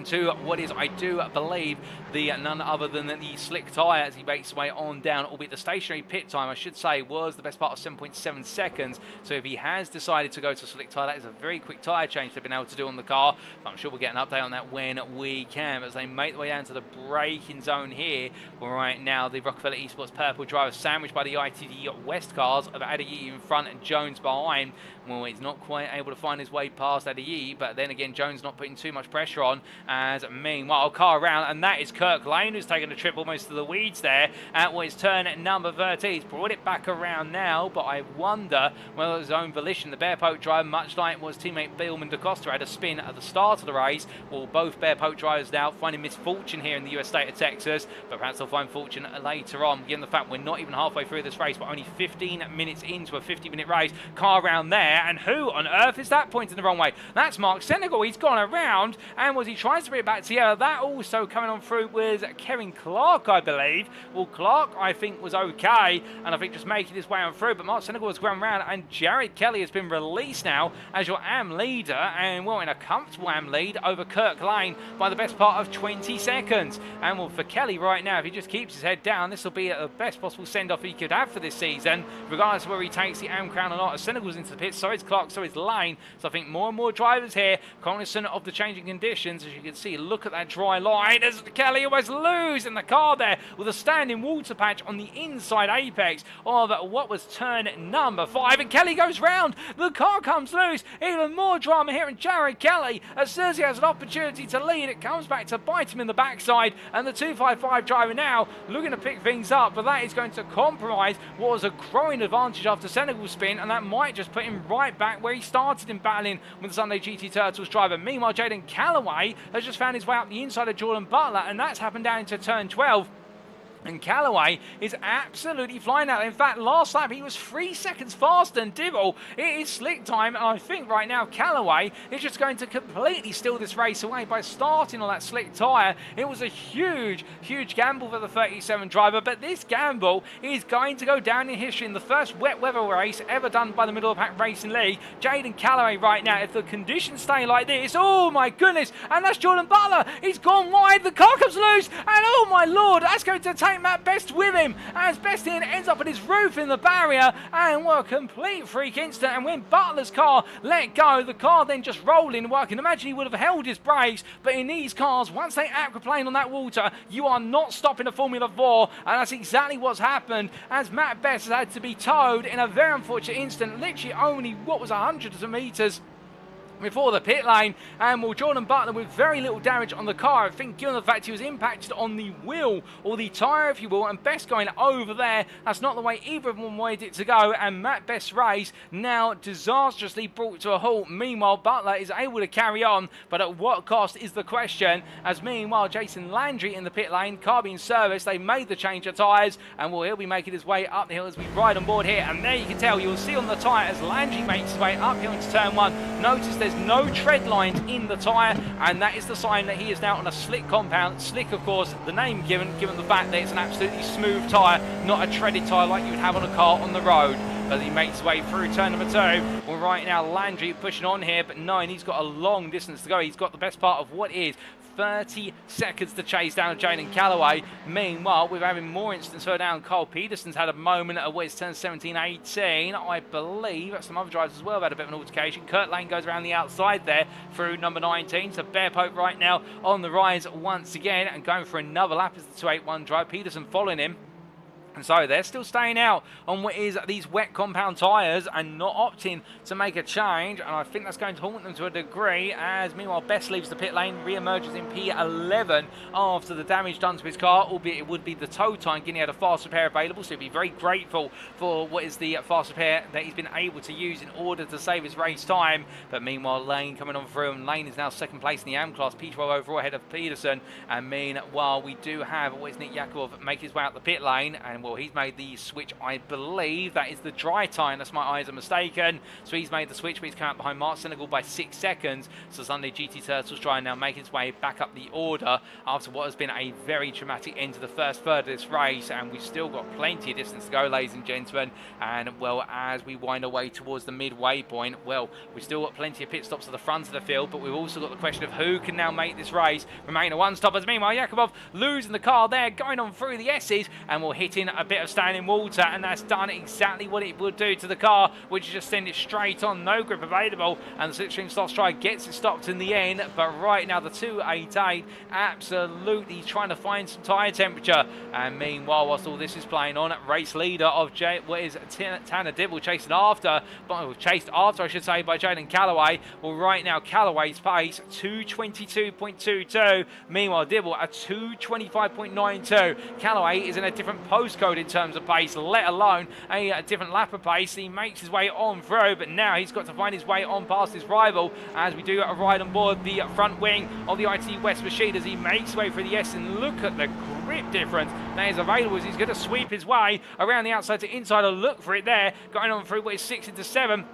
to what is, I do believe, the none other than the slick tyre as he makes his way on down, albeit the stationary pit time, I should say, was the best part of 7.7 seconds. So if he has decided to go to slick tyre, that is a very quick tyre change they've been able to do on the car. But I'm sure we'll get an update on that when we can, as they make their way down to the braking zone here. Right now, the Rockefeller Esports purple driver sandwiched by the ITD West cars of Adeyi in front and Jones behind. Well, he's not quite able to find his way past Adeyi, but then again, Jones not putting too much pressure on, as meanwhile car around, and that is Kirk Lane, who's taken a trip almost to the weeds there at what is turn number 30. He's brought it back around now, but I wonder whether it was his own volition. The Bear Poke driver, much like was teammate Billman DaCosta, had a spin at the start of the race. Well, both Bear Poke drivers now finding misfortune here in the US state of Texas, but perhaps they'll find fortune later on, given the fact we're not even halfway through this race, but only 15 minutes into a 50-minute race. Car around there, and who on earth is that pointing the wrong way? That's Mark Senegal. He's gone around, and as he tries to bring it back together, that also coming on through was Kevin Clark, I believe. Well, Clark, I think, was okay, and I think just making his way on through, but Mark Senegal has gone around, and Jared Kelly has been released now as your AM leader, and well, in a comfortable AM lead over Kirk Lane by the best part of 20 seconds. And well, for Kelly right now, if he just keeps his head down, this will be the best possible send-off he could have for this season, regardless of whether he takes the AM crown or not. As Senegal's into the pit, so is Clark, so is Lane. So I think more and more drivers here, cognizant of the changing conditions. As you can see, look at that dry line as Kelly almost losing the car there with a standing water patch on the inside apex of what was turn number 5. And Kelly goes round. The car comes loose. Even more drama here, and Jared Kelly, as soon as he has an opportunity to lead, it comes back to bite him in the backside. And the 255 driver now looking to pick things up, but that is going to compromise what was a growing advantage after Senegal's spin, and that might just put him right back where he started in battling with the Sunday GT Turtles driver. Meanwhile, Jaden Calloway has just found his way up the inside of Jordan Butler, and that's happened down into turn 12. And Calloway is absolutely flying out. In fact, last lap he was 3 seconds faster than Dibble. It is slick time, and I think right now Calloway is just going to completely steal this race away by starting on that slick tyre. It was a huge, huge gamble for the 37 driver, but this gamble is going to go down in history in the first wet weather race ever done by the Middle of the Pack Racing League. Jaden Calloway right now, if the conditions stay like this, oh my goodness, and that's Jordan Butler. He's gone wide, the car comes loose, and oh my lord, that's going to take Matt Best with him, as Best ends up at his roof in the barrier, and what a complete freak instant. And when Butler's car let go, the car then just rolling. Well, I can imagine he would have held his brakes, but in these cars, once they aquaplane on that water, you are not stopping a Formula 4, and that's exactly what's happened, as Matt Best has had to be towed in a very unfortunate instant, literally only, what was, hundreds of meters before the pit lane. And well, Jordan Butler with very little damage on the car, I think, given the fact he was impacted on the wheel, or the tyre if you will, and Best going over there. That's not the way either of them wanted it to go, and Matt Best's race now disastrously brought to a halt. Meanwhile, Butler is able to carry on, but at what cost is the question, as meanwhile Jason Landry in the pit lane, car being serviced, they made the change of tyres, and well, he'll be making his way up the hill as we ride on board here. And there you can tell, you'll see on the tyre as Landry makes his way uphill into turn 1, notice there's no tread lines in the tyre, and that is the sign that he is now on a slick compound. Slick, of course, the name given the fact that it's an absolutely smooth tyre, not a treaded tyre like you would have on a car on the road. As he makes his way through turn number 2. Well, right now Landry pushing on here, but knowing he's got a long distance to go. He's got the best part of what is 30 seconds to chase down Jaden Calloway. Meanwhile, we're having more instance further down. Carl Peterson's had a moment at what is turn 17-18. I believe some other drivers as well have had a bit of an altercation. Kurt Lane goes around the outside there through number 19. So Bear Poke right now on the rise once again, and going for another lap as the 281 drive. Peterson following him. And so they're still staying out on what is these wet compound tyres and not opting to make a change. And I think that's going to haunt them to a degree, as meanwhile Best leaves the pit lane, re-emerges in P11 after the damage done to his car, albeit it would be the tow time, given he had a fast repair available. So he'd be very grateful for what is the fast repair that he's been able to use in order to save his race time. But meanwhile, Lane coming on through, and Lane is now second place in the AM class, P12 overall ahead of Peterson. And meanwhile, we do have what is Nick Yakubov make his way out the pit lane, and well, he's made the switch, I believe that is the dry time, unless my eyes are mistaken. So he's made the switch, but he's come out behind Mark Senegal by 6 seconds. So Sunday GT Turtles trying now make his way back up the order after what has been a very dramatic end to the first third of this race, and we've still got plenty of distance to go, ladies and gentlemen. And well, as we wind our way towards the midway point, well, we've still got plenty of pit stops at the front of the field, but we've also got the question of who can now make this race remain a one-stop. As meanwhile, Yakubov losing the car there, going on through the S's, and we're hitting a bit of standing water, and that's done exactly what it would do to the car, which is just send it straight on, no grip available, and the Slipstream Soft Strike gets it stopped in the end. But right now the 288 absolutely trying to find some tyre temperature, and meanwhile, whilst all this is playing on, race leader of Tanner Dibble chased after by Jaden Calloway. Well, right now Calloway's pace 222.22, meanwhile Dibble at 225.92. Calloway is in a different postcode in terms of pace, let alone a different lap of pace. He makes his way on through, but now he's got to find his way on past his rival as we do a ride on board the front wing of the IT West machine as he makes his way through the S. And look at the grip difference that is available as he's going to sweep his way around the outside to inside. A look for it there, going on through what is 6 into 7.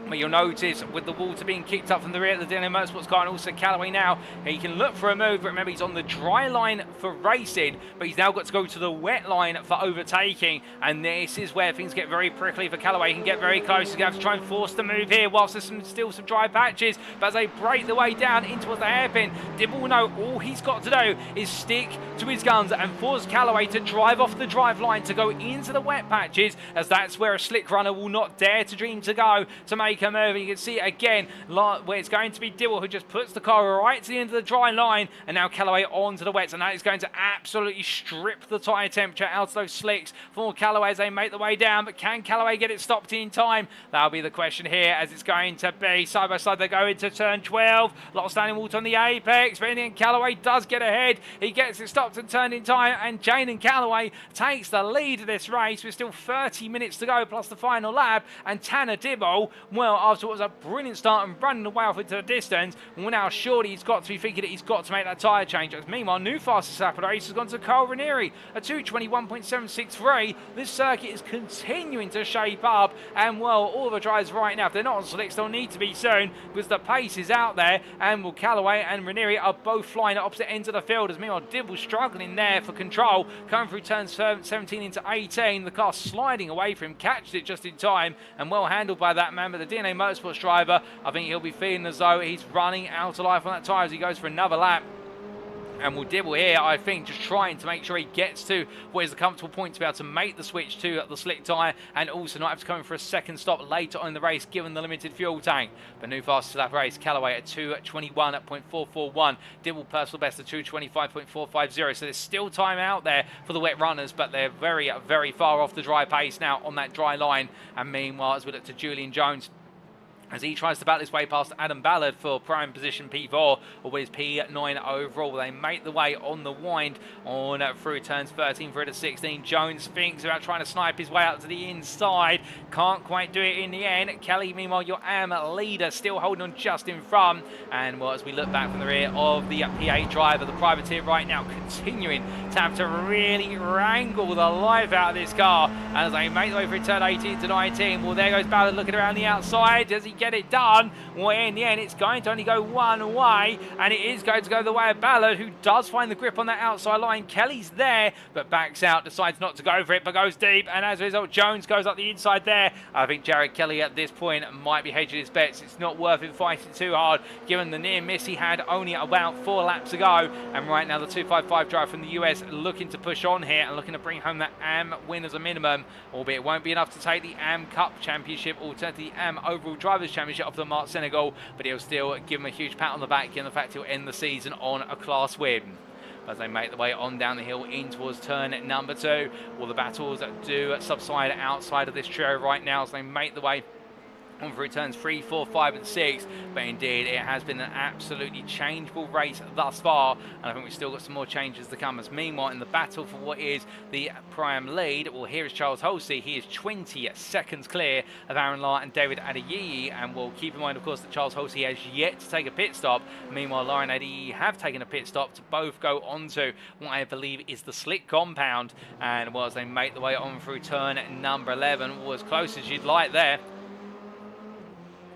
But you'll notice with the water being kicked up from the rear of the Dibble Motorsports car, and also Calloway now, he can look for a move. But remember, he's on the dry line for racing, but he's now got to go to the wet line for overtaking. And this is where things get very prickly for Calloway. He can get very close. He's going to have to try and force the move here whilst there's still some dry patches. But as they break the way down in towards the hairpin, Dibble will know all he's got to do is stick to his guns and force Calloway to drive off the drive line to go into the wet patches, as that's where a slick runner will not dare to dream to go to make a move. You can see it again where it's going to be Dibble who just puts the car right to the end of the dry line, and now Calloway onto the wets, and that is going to absolutely strip the tyre temperature out of those slicks for Calloway as they make the way down. But can Calloway get it stopped in time? That'll be the question here, as it's going to be side by side. They go into turn 12, a lot of standing water on the apex, but in the end Calloway does get ahead. He gets it stopped and turned in time, and Jaden Calloway takes the lead of this race with still 30 minutes to go plus the final lap. And Tanner Dibble, well, after what was a brilliant start and running away off into the distance, well, now surely he's got to be thinking that he's got to make that tyre change. As meanwhile, new fastest lap of the race has gone to Carl Ranieri at 221.763. This circuit is continuing to shape up, and well, all the drivers right now, if they're not on slicks, they'll need to be soon, because the pace is out there. And well, Calloway and Ranieri are both flying at opposite ends of the field, as meanwhile Dibble struggling there for control, coming through turns 17 into 18. The car sliding away from him, catched it just in time, and well handled by that man. But the DNA Motorsports driver, I think he'll be feeling as though he's running out of life on that tyre as he goes for another lap. And will Dibble here, I think, just trying to make sure he gets to what is the comfortable point to be able to make the switch to the slick tyre, and also not have to come in for a second stop later on in the race given the limited fuel tank. But new fastest lap race, Calloway at 2:21.441. Dibble personal best at 2:25.450. So there's still time out there for the wet runners, but they're very, very far off the dry pace now on that dry line. And meanwhile, as we look to Julian Jones, as he tries to battle his way past Adam Ballard for prime position P4, or with P9 overall. They make the way on the wind on through turns 13 through to 16. Jones thinks about trying to snipe his way out to the inside. Can't quite do it in the end. Kelly, meanwhile, your AM leader, still holding on just in front. And well, as we look back from the rear of the P8 driver, the privateer right now continuing to have to really wrangle the life out of this car as they make the way through turn 18 to 19. Well, there goes Ballard looking around the outside. Does he get it done? Well, in the end, it's going to only go one way, and it is going to go the way of Ballard, who does find the grip on that outside line. Kelly's there, but backs out, decides not to go for it, but goes deep, and as a result, Jones goes up the inside there. I think Jared Kelly at this point might be hedging his bets. It's not worth him fighting too hard, given the near miss he had only about 4 laps ago. And right now, the 255 driver from the US looking to push on here and looking to bring home that AM win as a minimum, albeit it won't be enough to take the AM Cup Championship or to the AM Overall Drivers Championship of the Mark Senegal, but he'll still give him a huge pat on the back, given the fact he'll end the season on a class win. As they make the way on down the hill in towards turn number 2, well, the battles do subside outside of this trio right now as they make the way on through turns 3, 4, 5 and 6, but indeed it has been an absolutely changeable race thus far, and I think we've still got some more changes to come. As meanwhile, in the battle for what is the prime lead, well, here is Charles Halsey. He is 20 seconds clear of Aaron Lahr and David Adeyiyi, and we'll keep in mind, of course, that Charles Halsey has yet to take a pit stop. Meanwhile, Lahr and Adeyiyi have taken a pit stop to both go onto what I believe is the slick compound, and well, as they make the way on through turn number 11, well, as close as you'd like there,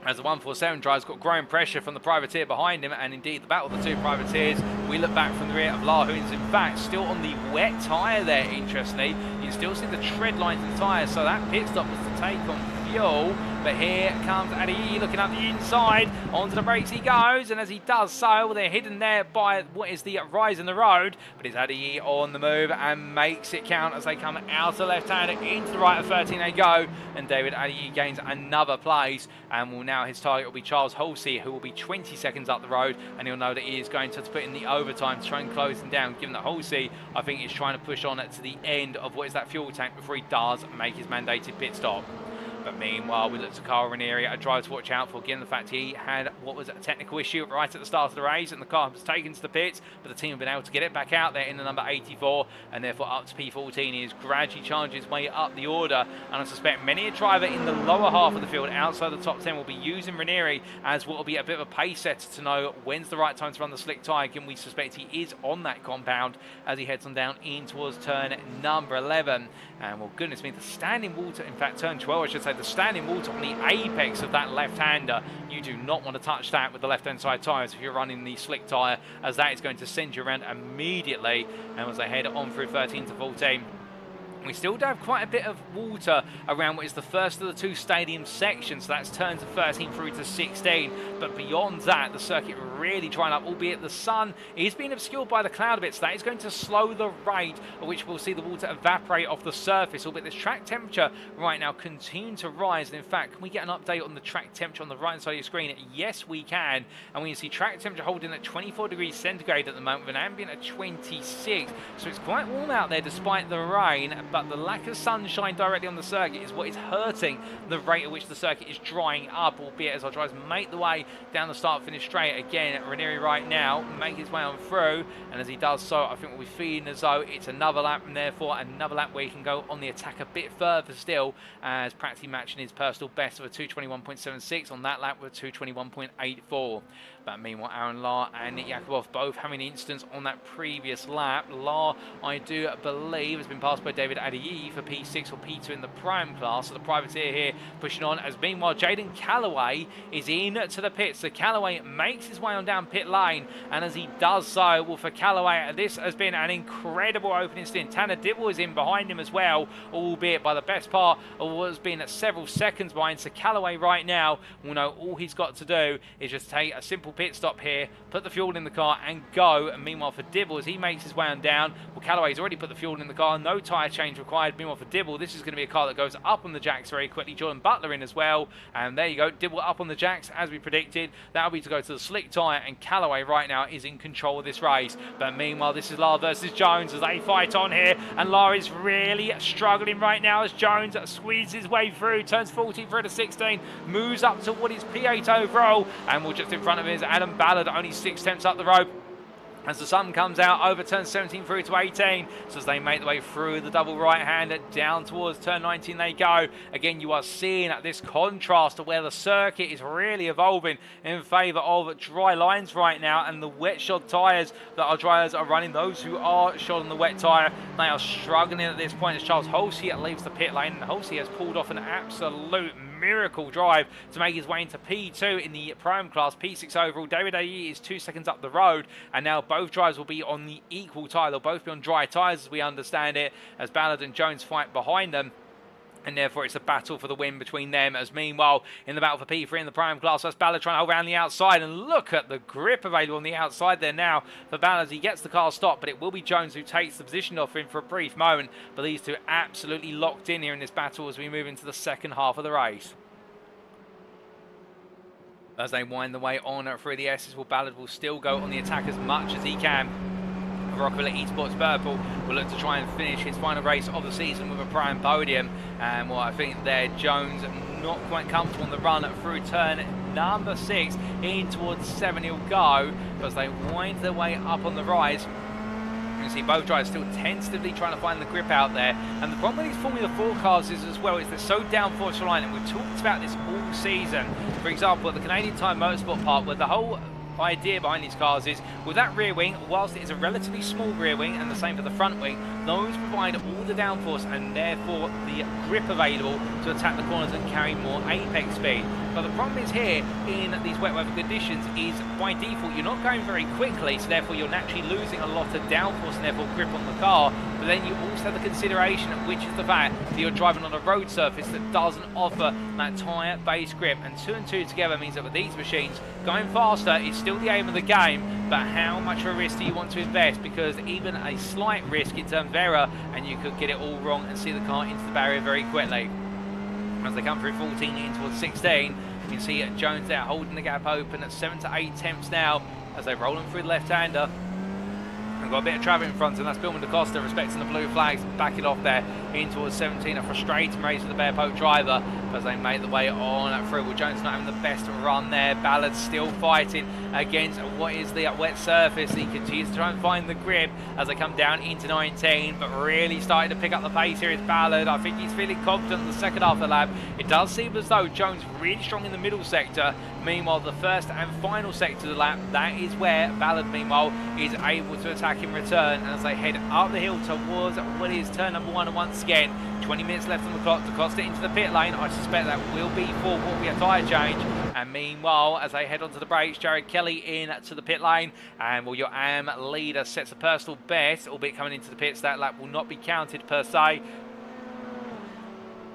as the 147 driver's got growing pressure from the privateer behind him, and indeed the battle of the two privateers. We look back from the rear of Lahr, who is in fact still on the wet tyre there, interestingly. You can still see the tread lines of the tyre, so that pit stop was to take on fuel. But here comes Adi looking up the inside. Onto the brakes he goes, and as he does so, well, they're hidden there by what is the rise in the road. But it's Adi on the move and makes it count as they come out of left-hander into the right of 13 they go. And David Adi gains another place, and will now his target will be Charles Halsey, who will be 20 seconds up the road, and he'll know that he is going to put in the overtime to try and close him down, given that Halsey, I think, is trying to push on to the end of what is that fuel tank before he does make his mandated pit stop. But meanwhile, we look to Carl Ranieri, a driver to watch out for. Again, the fact he had what was a technical issue right at the start of the race, and the car was taken to the pits, but the team have been able to get it back out there in the number 84, and therefore up to P14. He is gradually charging his way up the order, and I suspect many a driver in the lower half of the field outside the top 10 will be using Ranieri as what will be a bit of a pace setter to know when's the right time to run the slick tyre. Again, we suspect he is on that compound as he heads on down in towards turn number 11. And well, goodness me, the standing water, in fact, turn 12, I should say, the standing water on the apex of that left-hander. You do not want to touch that with the left-hand side tyres if you're running the slick tyre, as that is going to send you around immediately. And as they head on through 13 to 14, we still do have quite a bit of water around what is the first of the two stadium sections, so that's turns 13 through to 16. But beyond that, the circuit really drying up, albeit the sun is being obscured by the cloud a bit, so that is going to slow the rate at which we'll see the water evaporate off the surface, albeit this track temperature right now continuing to rise. And in fact, can we get an update on the track temperature on the right side of your screen? Yes, we can. And we can see track temperature holding at 24 degrees centigrade at the moment with an ambient at 26. So it's quite warm out there despite the rain, but the lack of sunshine directly on the circuit is what is hurting the rate at which the circuit is drying up, albeit as our drivers make the way down the start-finish straight. Again, Ranieri right now make his way on through, and as he does so, I think we'll be feeling as though it's another lap, and therefore another lap where he can go on the attack a bit further still, as practically matching his personal best of a 221.76 on that lap with 221.84. But meanwhile, Aaron Lahr and Nick Yakubov both having instance on that previous lap. Lahr, I do believe, has been passed by David Adeyemi for P6 or P2 in the prime class. So the privateer here pushing on, as meanwhile Jaden Calloway is in to the pits. So Calloway makes his way on down pit lane, and as he does so, well, for Calloway, this has been an incredible opening stint. Tanner Dibble is in behind him as well, albeit by the best part of what has been several seconds behind. So Calloway right now will know all he's got to do is just take a simple pit stop here, put the fuel in the car and go. And meanwhile for Dibble, as he makes his way on down, well, Calloway's already put the fuel in the car, no tyre change required. Meanwhile for Dibble, this is going to be a car that goes up on the jacks very quickly. Jordan Butler in as well, and there you go, Dibble up on the jacks as we predicted. That'll be to go to the slick tyre, and Calloway right now is in control of this race. But meanwhile, this is Lahr versus Jones as they fight on here, and Lahr is really struggling right now as Jones squeezes his way through, turns 14 through to 16, moves up to what is P8 overall, and well, just in front of him is Adam Ballard, only 6 tenths up the road. As the sun comes out, over turn 17 through to 18. So as they make their way through the double right-hander, down towards turn 19 they go. Again, you are seeing this contrast of where the circuit is really evolving in favour of dry lines right now, and the wet shod tyres that our drivers are running, those who are shod on the wet tyre, they are struggling at this point as Charles Halsey leaves the pit lane, and Halsey has pulled off an absolute miracle drive to make his way into P2 in the prime class, P6 overall. David Adeyemi is 2 seconds up the road, and now both drivers will be on the equal tyre. They'll both be on dry tyres as we understand it, as Ballard and Jones fight behind them. And therefore it's a battle for the win between them, as meanwhile in the battle for P3 in the prime class, that's Ballard trying to hold around the outside, and look at the grip available on the outside there now for Ballard as he gets the car stopped. But it will be Jones who takes the position off him for a brief moment, but these two absolutely locked in here in this battle as we move into the second half of the race. As they wind the way on through the S's, well, Ballard will still go on the attack as much as he can. Rockwell Esports Purple will look to try and finish his final race of the season with a prime podium. And well, I think there Jones not quite comfortable on the run through turn number 6 in towards 7 he'll go, but as they wind their way up on the rise, you can see both drivers still tentatively trying to find the grip out there. And the problem with these Formula 4 cars is as well is they're so downforce reliant, and we've talked about this all season. For example, at the Canadian Tire Motorsport Park, where the whole idea behind these cars is with that rear wing, whilst it is a relatively small rear wing and the same for the front wing, those provide all the downforce and therefore the grip available to attack the corners and carry more apex speed. But the problem is here in these wet weather conditions is by default you're not going very quickly, so therefore you're naturally losing a lot of downforce and therefore grip on the car. but then you also have the consideration, which is the fact that you're driving on a road surface that doesn't offer that tyre-based grip, and 2 and 2 together means that with these machines, going faster is still the aim of the game, but how much of a risk do you want to invest? Because even a slight risk in terms of error, and you could get it all wrong and see the car into the barrier very quickly. As they come through 14 in towards 16, you can see Jones there holding the gap open at 7 to 8 tenths now as they roll them through the left-hander. We've got a bit of traffic in front, and that's Billman DaCosta respecting the blue flags, backing off there in towards 17. A frustrating race for the Bear Poke driver as they make the way on through. Well, Jones not having the best run there. Ballard still fighting against what is the wet surface. He continues to try and find the grip as they come down into 19, but really starting to pick up the pace here is Ballard. I think he's feeling confident in the second half of the lap. It does seem as though Jones really strong in the middle sector. Meanwhile, the first and final sector of the lap, that is where Ballard, meanwhile, is able to attack in return. And as they head up the hill towards what is turn number 1, and once again, 20 minutes left on the clock to cost it into the pit lane. I suspect that will be for what will be a tyre change. And meanwhile, as they head onto the brakes, Jared Kelly in to the pit lane. And well, your AM leader sets a personal best, albeit coming into the pits. That lap will not be counted per se.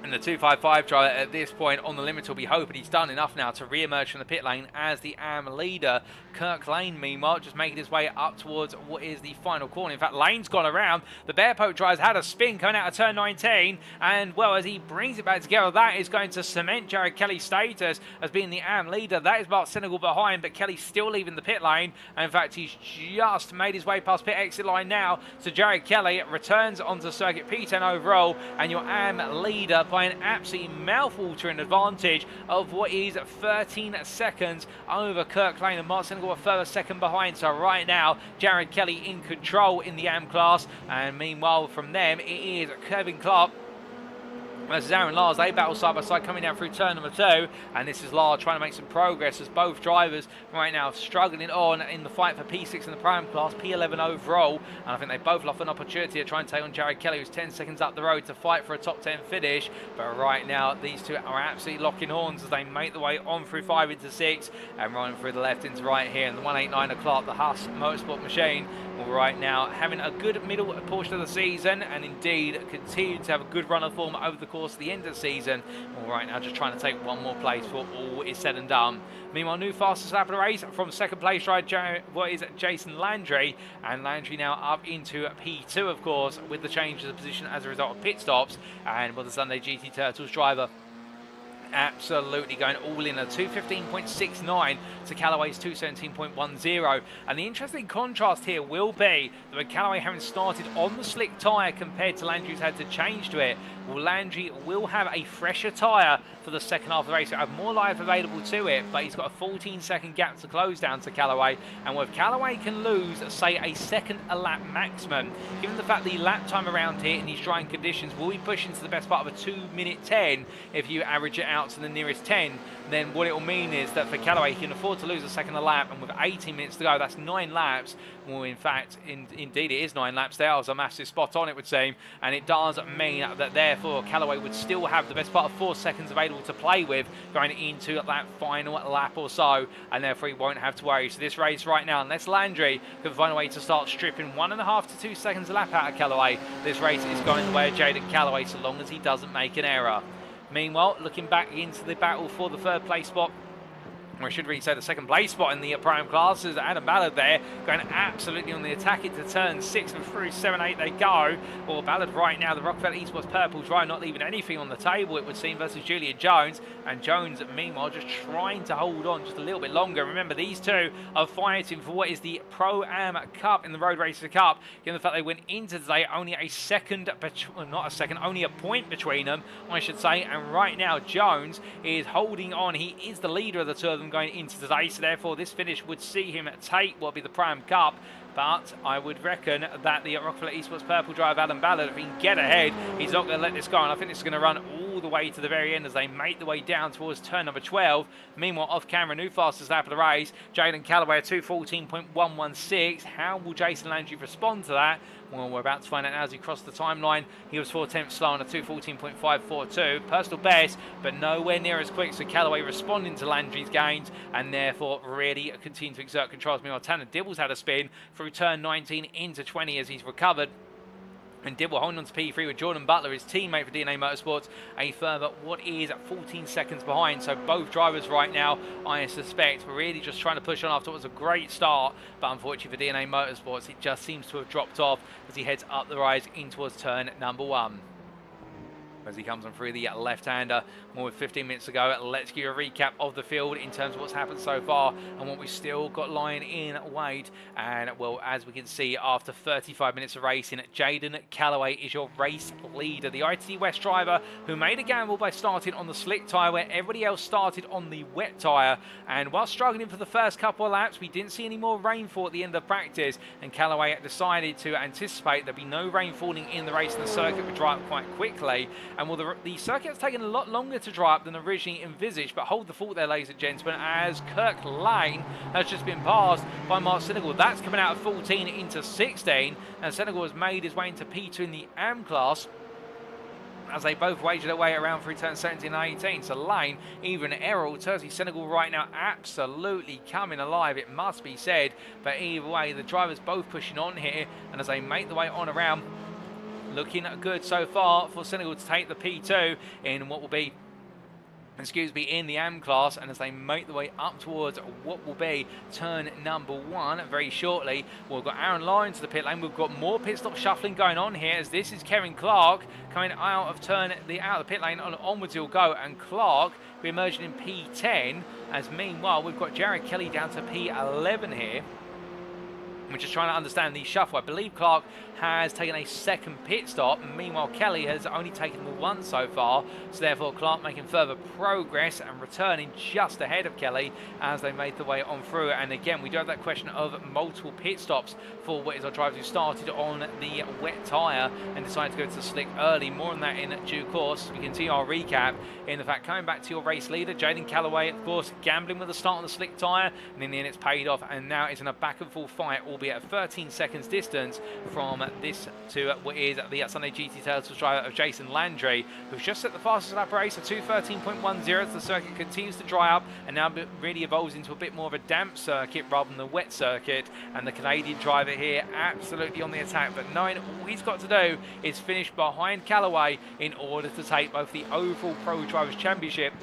And the 255 driver at this point on the limit will be hoping he's done enough now to re-emerge from the pit lane as the AM leader. Kirk Lane, meanwhile, just making his way up towards what is the final corner. In fact, Lane's gone around. The Bear Poke driver's had a spin coming out of turn 19. And, well, as he brings it back together, that is going to cement Jared Kelly's status as being the AM leader. That is Mark Senegal behind, but Kelly's still leaving the pit lane. And, in fact, he's just made his way past pit exit line now. So Jared Kelly returns onto circuit P10 overall. And your AM leader by an absolutely mouth-watering advantage of what is 13 seconds over Kirk Lane, and Mark Senegal a further second behind. So right now, Jared Kelly in control in the AM class, and meanwhile from them, it is Kevin Clark versus Aaron Lars. They battle side by side coming down through turn number 2, and this is Lars trying to make some progress as both drivers right now struggling on in the fight for P6 in the Prime class, P11 overall, and I think they both lost an opportunity to try and take on Jared Kelly, who's 10 seconds up the road to fight for a top 10 finish. But right now these two are absolutely locking horns as they make the way on through 5 into 6 and running through the left into right here, and the 189 o'clock, the Haas Motorsport machine, well, right now having a good middle portion of the season, and indeed continue to have a good run of form over the course of the end of the season. Well, right now just trying to take one more place before all is said and done. Meanwhile, new fastest lap of the race from second place driver Jason Landry, and Landry now up into P2, of course, with the change of position as a result of pit stops. And well, the Sunday GT Turtles driver absolutely going all in, a 215.69 to Callaway's 217.10. And the interesting contrast here will be that with Callaway having started on the slick tyre compared to Landry, who's had to change to it, well, Landry will have a fresher tyre for the second half of the race. He'll have more life available to it, but he's got a 14-second gap to close down to Callaway. And if Callaway can lose, say, a second a lap maximum, given the fact the lap time around here in these drying conditions will be pushing to the best part of a 2-minute 10 if you average it out to the nearest 10, then what it will mean is that for Callaway, he can afford to lose a second a lap, and with 18 minutes to go, that's 9 laps. Well, in fact, indeed it is 9 laps. There was a massive spot on, it would seem, and it does mean that therefore Callaway would still have the best part of 4 seconds available to play with going into that final lap or so, and therefore he won't have to worry. So this race right now, unless Landry can find a way to start stripping 1.5 to 2 seconds a lap out of Callaway, this race is going the way of Jaden Calloway so long as he doesn't make an error. Meanwhile, looking back into the battle for the third place spot, or I should really say the second place spot in the Prime classes, Adam Ballard there going absolutely on the attack into turn 6 and through 7, 8 they go. Well, Ballard right now, the Rockefeller Esports purple drive, not leaving anything on the table, it would seem, versus Julian Jones. And Jones, meanwhile, just trying to hold on just a little bit longer. Remember, these two are fighting for what is the Pro-Am Cup in the Road Racer Cup. Given the fact they went into today, only a second, not a second, only a point between them, I should say. And right now, Jones is holding on. He is the leader of the two of them going into today, so therefore this finish would see him take what would be the Prime Cup. But I would reckon that the Rockefeller Esports purple drive, Adam Ballard, if he can get ahead, he's not going to let this go. And I think this is going to run all the way to the very end as they make the way down towards turn number 12. Meanwhile, off camera, new fastest lap of the race, Jaden Calloway at 214.116. How will Jason Landry respond to that? Well, we're about to find out now as he crossed the timeline. He was 4 tenths slow on a 214.542. Personal best, but nowhere near as quick. So Calloway responding to Landry's gains and therefore really continue to exert control. Meanwhile, Tanner Dibble's had a spin through turn 19 into 20 as he's recovered. And Dibble holding on to P3 with Jordan Butler, his teammate for DNA Motorsports, a further what is 14 seconds behind. So both drivers right now, I suspect, were really just trying to push on after what was a great start. But unfortunately for DNA Motorsports, it just seems to have dropped off as he heads up the rise in towards turn number 1. As he comes on through the left-hander, more than 15 minutes ago. Let's give you a recap of the field in terms of what's happened so far and what we've still got lying in wait. And, well, as we can see, after 35 minutes of racing, Jaden Calloway is your race leader. The ITT West driver who made a gamble by starting on the slick tyre where everybody else started on the wet tyre. And while struggling for the first couple of laps, we didn't see any more rainfall at the end of practice. And Calloway decided to anticipate there'd be no rain falling in the race and the circuit would dry up quite quickly. And well, the circuit's taken a lot longer to dry up than originally envisaged, but hold the fort there, ladies and gentlemen, as Kirk Lane has just been passed by Mark Senegal. That's coming out of 14 into 16, and Senegal has made his way into P2 in the AM class, as they both waged their way around through turn 17 and 18. So Lane, even Errol, Terzi Senegal right now absolutely coming alive, it must be said. But either way, the drivers both pushing on here, and as they make the way on around, looking good so far for Senegal to take the P2 in what will be, in the AM class, and as they make the way up towards what will be turn number 1 very shortly. We've got Aaron Lyon to the pit lane. We've got more pit stop shuffling going on here, as this is Kevin Clark coming out of the pit lane, and onwards he'll go, and Clark will be emerging in P10, as meanwhile we've got Jared Kelly down to P11 here. We're just trying to understand the shuffle. I believe Clark has taken a second pit stop. Meanwhile, Kelly has only taken the one so far. So therefore, Clark making further progress and returning just ahead of Kelly as they made the way on through. And again, we do have that question of multiple pit stops for what is our drivers who started on the wet tyre and decided to go to the slick early. More on that in due course. We continue our recap in the fact, coming back to your race leader, Jaden Calloway, of course, gambling with the start on the slick tyre. And in the end, it's paid off. And now it's in a back and forth fight, albeit at 13 seconds distance from this to what is the Sunday GT Turtles driver of Jason Landry, who's just set the fastest lap race at 2:13.10 as the circuit continues to dry up and now really evolves into a bit more of a damp circuit rather than the wet circuit. And the Canadian driver here absolutely on the attack, but knowing all he's got to do is finish behind Calloway in order to take both the overall Pro Drivers Championship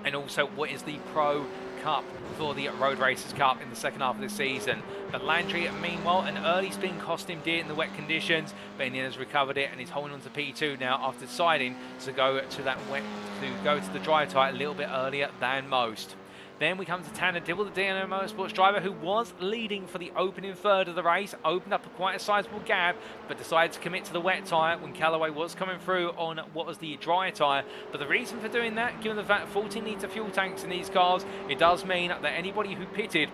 and also what is the Pro Cup for the Road Racers Cup in the second half of the season. But Landry, meanwhile, an early spin cost him dear in the wet conditions, but in the end has recovered it and is holding on to P2 now after deciding to go to the dry tyre a little bit earlier than most. Then we come to Tanner Dibble, the DNA Motorsports driver, who was leading for the opening third of the race, opened up quite a sizable gap, but decided to commit to the wet tyre when Calloway was coming through on what was the dry tyre. But the reason for doing that, given the fact 14-litre fuel tanks in these cars, it does mean that anybody who pitted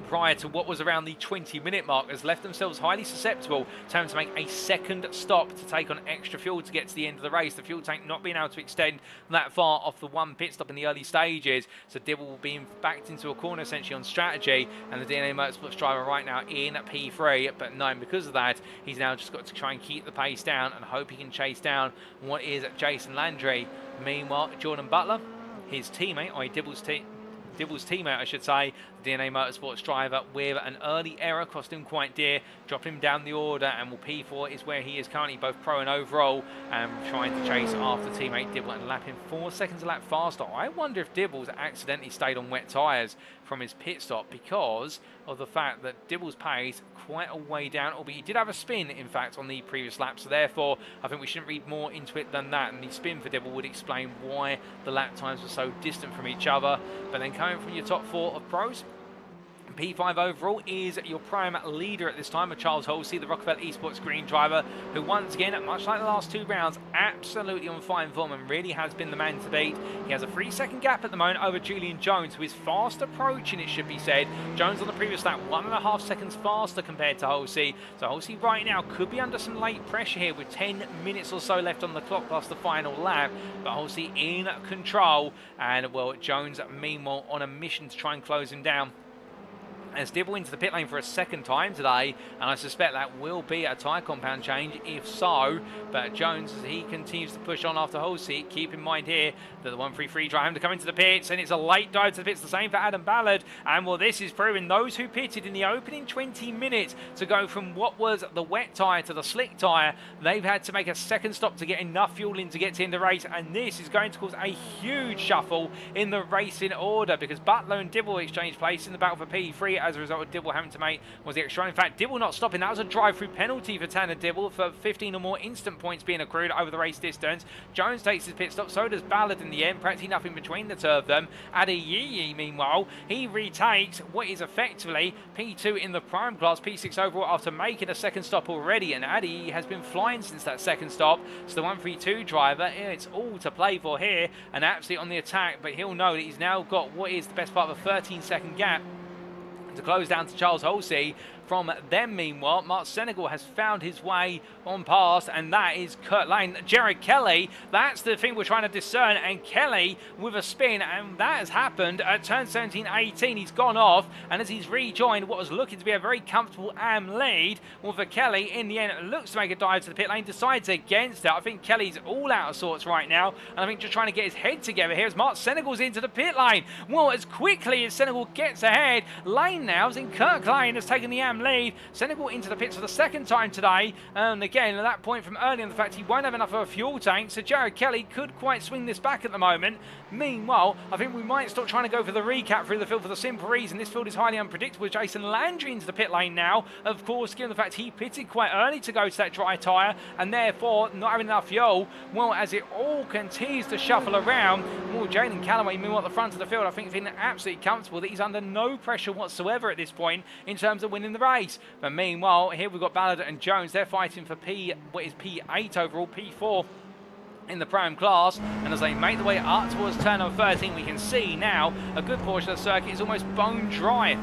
prior to what was around the 20-minute mark has left themselves highly susceptible to having to make a second stop to take on extra fuel to get to the end of the race. The fuel tank not being able to extend that far off the one pit stop in the early stages, so Dibble will be backed into a corner essentially on strategy, and the DNA Motorsports driver right now in P3, but no, because of that, he's now just got to try and keep the pace down and hope he can chase down what is Jason Landry. Meanwhile, Jordan Butler, his teammate, or Dibble's teammate, I should say, the DNA Motorsports driver, with an early error, cost him quite dear, dropped him down the order, and will P4 is where he is currently, both pro and overall, and trying to chase after teammate Dibble and lap him 4 seconds a lap faster. I wonder if Dibble's accidentally stayed on wet tyres from his pit stop because of the fact that Dibble's pace quite a way down, albeit he did have a spin, in fact, on the previous lap, so therefore I think we shouldn't read more into it than that, and the spin for Dibble would explain why the lap times were so distant from each other. But then coming from your top 4 of pros, P5 overall is your prime leader at this time of Charles Halsey, the Rockefeller Esports Green driver, who once again, much like the last 2 rounds, absolutely on fine form and really has been the man to beat. He has a 3-second gap at the moment over Julian Jones, who is fast approaching, it should be said. Jones on the previous lap 1.5 seconds faster compared to Halsey. So Halsey right now could be under some late pressure here with 10 minutes or so left on the clock past the final lap. But Halsey in control, and well, Jones meanwhile on a mission to try and close him down. as Dibble into the pit lane for a second time today, and I suspect that will be a tyre compound change if so. But Jones, as he continues to push on after whole seat, keep in mind here that the 133 drive him to come into the pits, and it's a late dive to the pits, the same for Adam Ballard. And well, this is proving those who pitted in the opening 20 minutes to go from what was the wet tyre to the slick tyre, they've had to make a second stop to get enough fuel in to get to end the race, and this is going to cause a huge shuffle in the racing order, because Butler and Dibble exchange place in the battle for P3 as a result of Dibble having to make was the extra run. In fact, Dibble not stopping. That was a drive-through penalty for Tanner Dibble for 15 or more instant points being accrued over the race distance. Jones takes his pit stop, so does Ballard in the end, practically nothing between the two of them. Adeyeye, meanwhile, he retakes what is effectively P2 in the prime class, P6 overall after making a second stop already, and Adeyeye has been flying since that second stop. So the 132 driver, it's all to play for here, and absolutely on the attack, but he'll know that he's now got what is the best part of a 13-second gap to close down to Charles Halsey. From them, meanwhile, Mark Senegal has found his way on past, and that is Kurt Lane. Jared Kelly, that's the thing we're trying to discern, and Kelly with a spin, and that has happened at turn 17-18. He's gone off, and as he's rejoined what was looking to be a very comfortable AM lead, well, for Kelly, in the end, looks to make a dive to the pit lane, decides against it. I think Kelly's all out of sorts right now, and I think just trying to get his head together here as Mark Senegal's into the pit lane. Well, as quickly as Senegal gets ahead, Lane now is in. Kirk Lane has taken the AM lead. Senegal into the pits for the second time today, and again at that point from earlier in the fact he won't have enough of a fuel tank, so Jared Kelly could quite swing this back at the moment. Meanwhile, I think we might stop trying to go for the recap through the field for the simple reason this field is highly unpredictable. Jason Landry into the pit lane now, of course, given the fact he pitted quite early to go to that dry tyre and therefore not having enough fuel. Well, as it all continues to shuffle around, well, Jaden Calloway meanwhile at the front of the field, I think feeling absolutely comfortable that he's under no pressure whatsoever at this point in terms of winning the race. But meanwhile, here we've got Ballard and Jones. They're fighting for what is P8 overall, P4 in the prime class, and as they make their way up towards turn number 13, we can see now a good portion of the circuit is almost bone dry.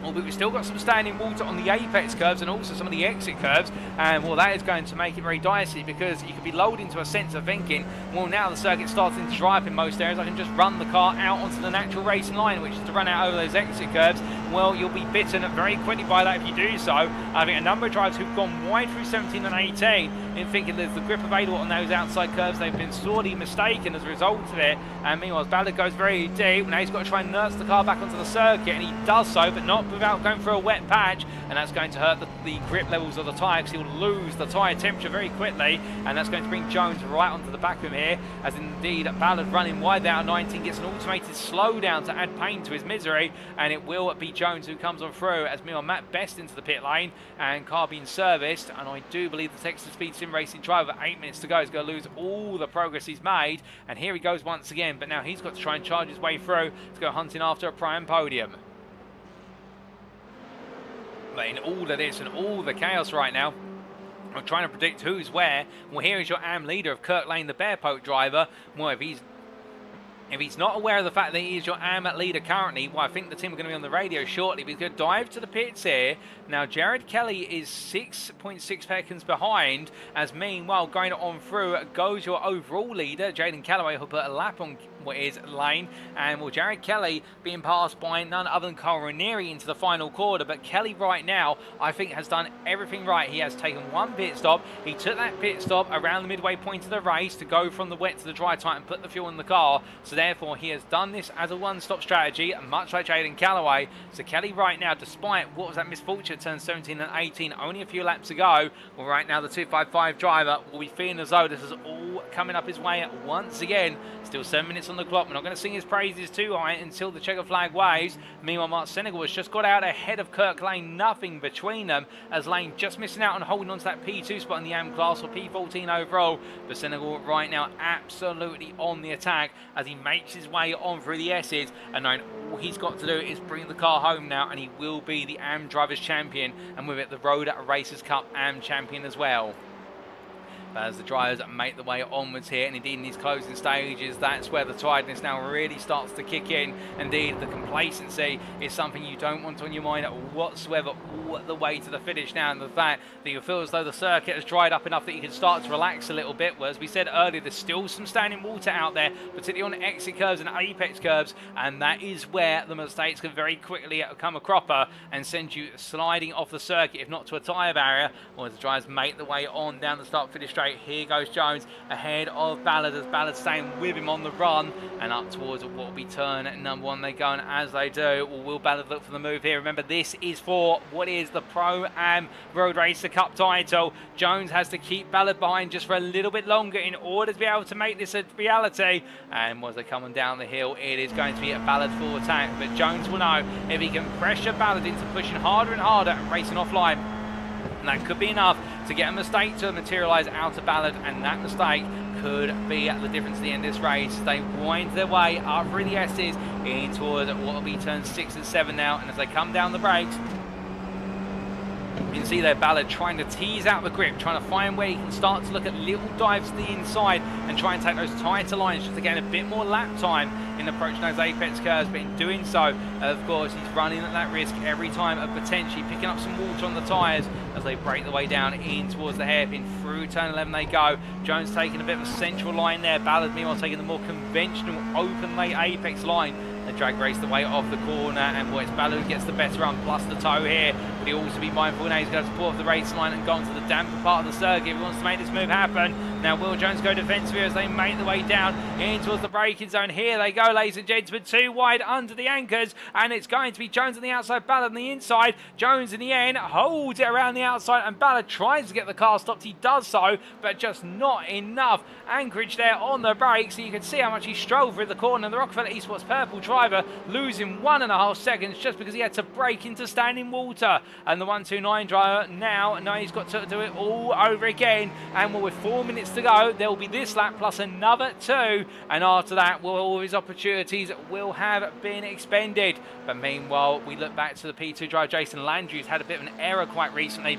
Although we've still got some standing water on the apex curves and also some of the exit curves, and well, that is going to make it very dicey because you could be lulled into a sense of thinking, well, now the circuit's starting to dry up in most areas, I can just run the car out onto the natural racing line, which is to run out over those exit curves. Well, you'll be bitten very quickly by that if you do so. I think a number of drivers who've gone wide through 17 and 18 in thinking there's the grip available on those outside curves, they've been sorely mistaken as a result of it. And meanwhile, Ballard goes very deep. Now he's got to try and nurse the car back onto the circuit, and he does so, but not without going for a wet patch, and that's going to hurt the grip levels of the tyre, because he'll lose the tyre temperature very quickly, and that's going to bring Jones right onto the back of him here, as indeed Ballard running wide out 19 gets an automated slowdown to add pain to his misery, and it will be Jones who comes on through, as meanwhile Matt Best into the pit lane, and car being serviced, and I do believe the Texas Speed Sim Racing driver, 8 minutes to go, is going to lose all the progress he's made, and here he goes once again, but now he's got to try and charge his way through to go hunting after a prime podium. But in all of this and all the chaos right now, I'm trying to predict who's where. Well, here is your AM leader of Kirk Lane, the Bearpoke driver. Well, if he's not aware of the fact that he is your AM leader currently, well, I think the team are going to be on the radio shortly. We're going to dive to the pits here. Now, Jared Kelly is 6.6 seconds behind, as meanwhile, going on through goes your overall leader, Jaden Calloway, who put a lap on what is Lane, and well, Jared Kelly being passed by none other than Carl Ranieri into the final quarter. But Kelly right now, I think, has done everything right. He has taken one pit stop. He took that pit stop around the midway point of the race to go from the wet to the dry type and put the fuel in the car. So therefore, he has done this as a one-stop strategy, much like Jaden Calloway. So Kelly right now, despite what was that misfortune at turns 17 and 18, only a few laps to go, well, right now the 255 driver will be feeling as though this is all coming up his way once again. Still 7 minutes on the clock. We're not going to sing his praises too high until the checker flag waves. Meanwhile, Mark Senegal has just got out ahead of Kirk Lane, nothing between them, as Lane just missing out on holding on to that P2 spot in the AM class, or P14 overall. But Senegal right now absolutely on the attack as he makes his way on through the S's, and knowing all he's got to do is bring the car home now, and he will be the AM Drivers Champion, and with it the Road Racers Cup AM Champion as well. But as the drivers make the way onwards here, and indeed in these closing stages, that's where the tiredness now really starts to kick in. Indeed, the complacency is something you don't want on your mind whatsoever all the way to the finish now, and the fact that you feel as though the circuit has dried up enough that you can start to relax a little bit. Well, as we said earlier, there's still some standing water out there, particularly on exit curves and apex curves, and that is where the mistakes can very quickly come a cropper and send you sliding off the circuit, if not to a tyre barrier, or as the drivers make the way on down the start-finish straight. Here goes Jones ahead of Ballard, as Ballard staying with him on the run, and up towards what will be turn number 1 they go, and as they do, will Ballard look for the move here? Remember, this is for what is the Pro-Am Road Racer Cup title. Jones has to keep Ballard behind just for a little bit longer in order to be able to make this a reality, and as they're coming down the hill, it is going to be a Ballard full attack, but Jones will know if he can pressure Ballard into pushing harder and harder and racing offline, and that could be enough to get a mistake to materialise out of Ballard, and that mistake could be the difference at the end of this race. They wind their way up through the S's in towards what will be turns 6 and 7 now, and as they come down the brakes, you can see there Ballard trying to tease out the grip, trying to find where he can start to look at little dives to the inside and try and take those tighter lines just to gain a bit more lap time in approaching those apex curves. But in doing so, of course, he's running at that risk every time of potentially picking up some water on the tyres as they break the way down in towards the hairpin. Through turn 11 they go. Jones taking a bit of a central line there. Ballard meanwhile taking the more conventional open late apex line. The drag race the way off the corner, and boy, it's Ballard who gets the better run plus the toe here, but he also be mindful now he's going to pull off the race line and go onto the damper part of the circuit if he wants to make this move happen. Now will Jones go defensive as they make the way down in towards the braking zone. Here they go, ladies and gentlemen, 2 wide under the anchors, and it's going to be Jones on the outside, Ballard on the inside. Jones in the end holds it around the outside, and Ballard tries to get the car stopped. He does so, but just not enough anchorage there on the brakes, so you can see how much he strode through the corner. The Rockefeller Esports purple driver losing 1.5 seconds just because he had to brake into standing water, and the 129 driver now he's got to do it all over again, and with 4 minutes to go there will be this lap plus another 2, and after that all of his opportunities will have been expended. But meanwhile we look back to the P2 driver Jason Landry, who's had a bit of an error quite recently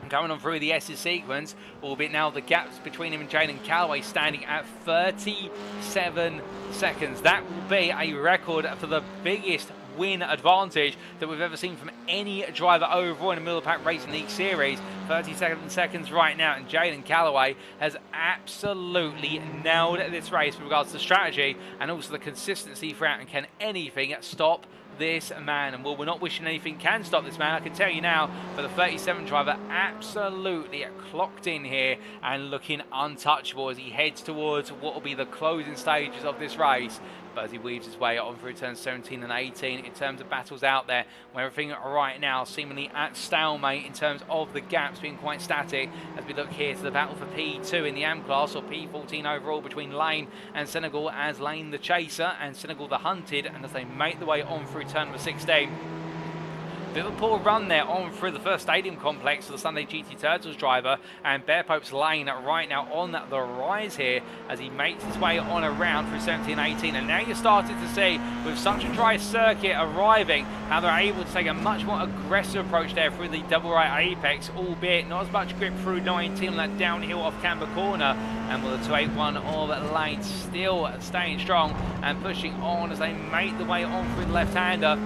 coming on through the S's sequence, albeit now the gaps between him and Jaden Calloway standing at 37 seconds. That will be a record for the biggest win advantage that we've ever seen from any driver overall in the Middle of the Pack Racing League Series. 37 seconds right now, and Jaden Calloway has absolutely nailed this race with regards to strategy and also the consistency throughout, and can anything stop this man? And well, we're not wishing anything can stop this man, I can tell you now, but the 37 driver absolutely clocked in here and looking untouchable as he heads towards what will be the closing stages of this race. But as he weaves his way on through turns 17 and 18 in terms of battles out there, where everything right now seemingly at stalemate in terms of the gaps being quite static, as we look here to the battle for P2 in the AM class, or P14 overall, between Lane and Senegal, as Lane the chaser and Senegal the hunted, and as they make the way on through turn number 16. Bit of a poor run there on through the first stadium complex for the Sunday GT Turtles driver, and Bear Pope's Lane right now on the rise here as he makes his way on around through 17 and 18. And now you're starting to see, with such a dry circuit arriving, how they're able to take a much more aggressive approach there through the double right apex, albeit not as much grip through 19 on that downhill off Camber corner. And with a 281 of Lane still staying strong and pushing on as they make the way on through the left-hander,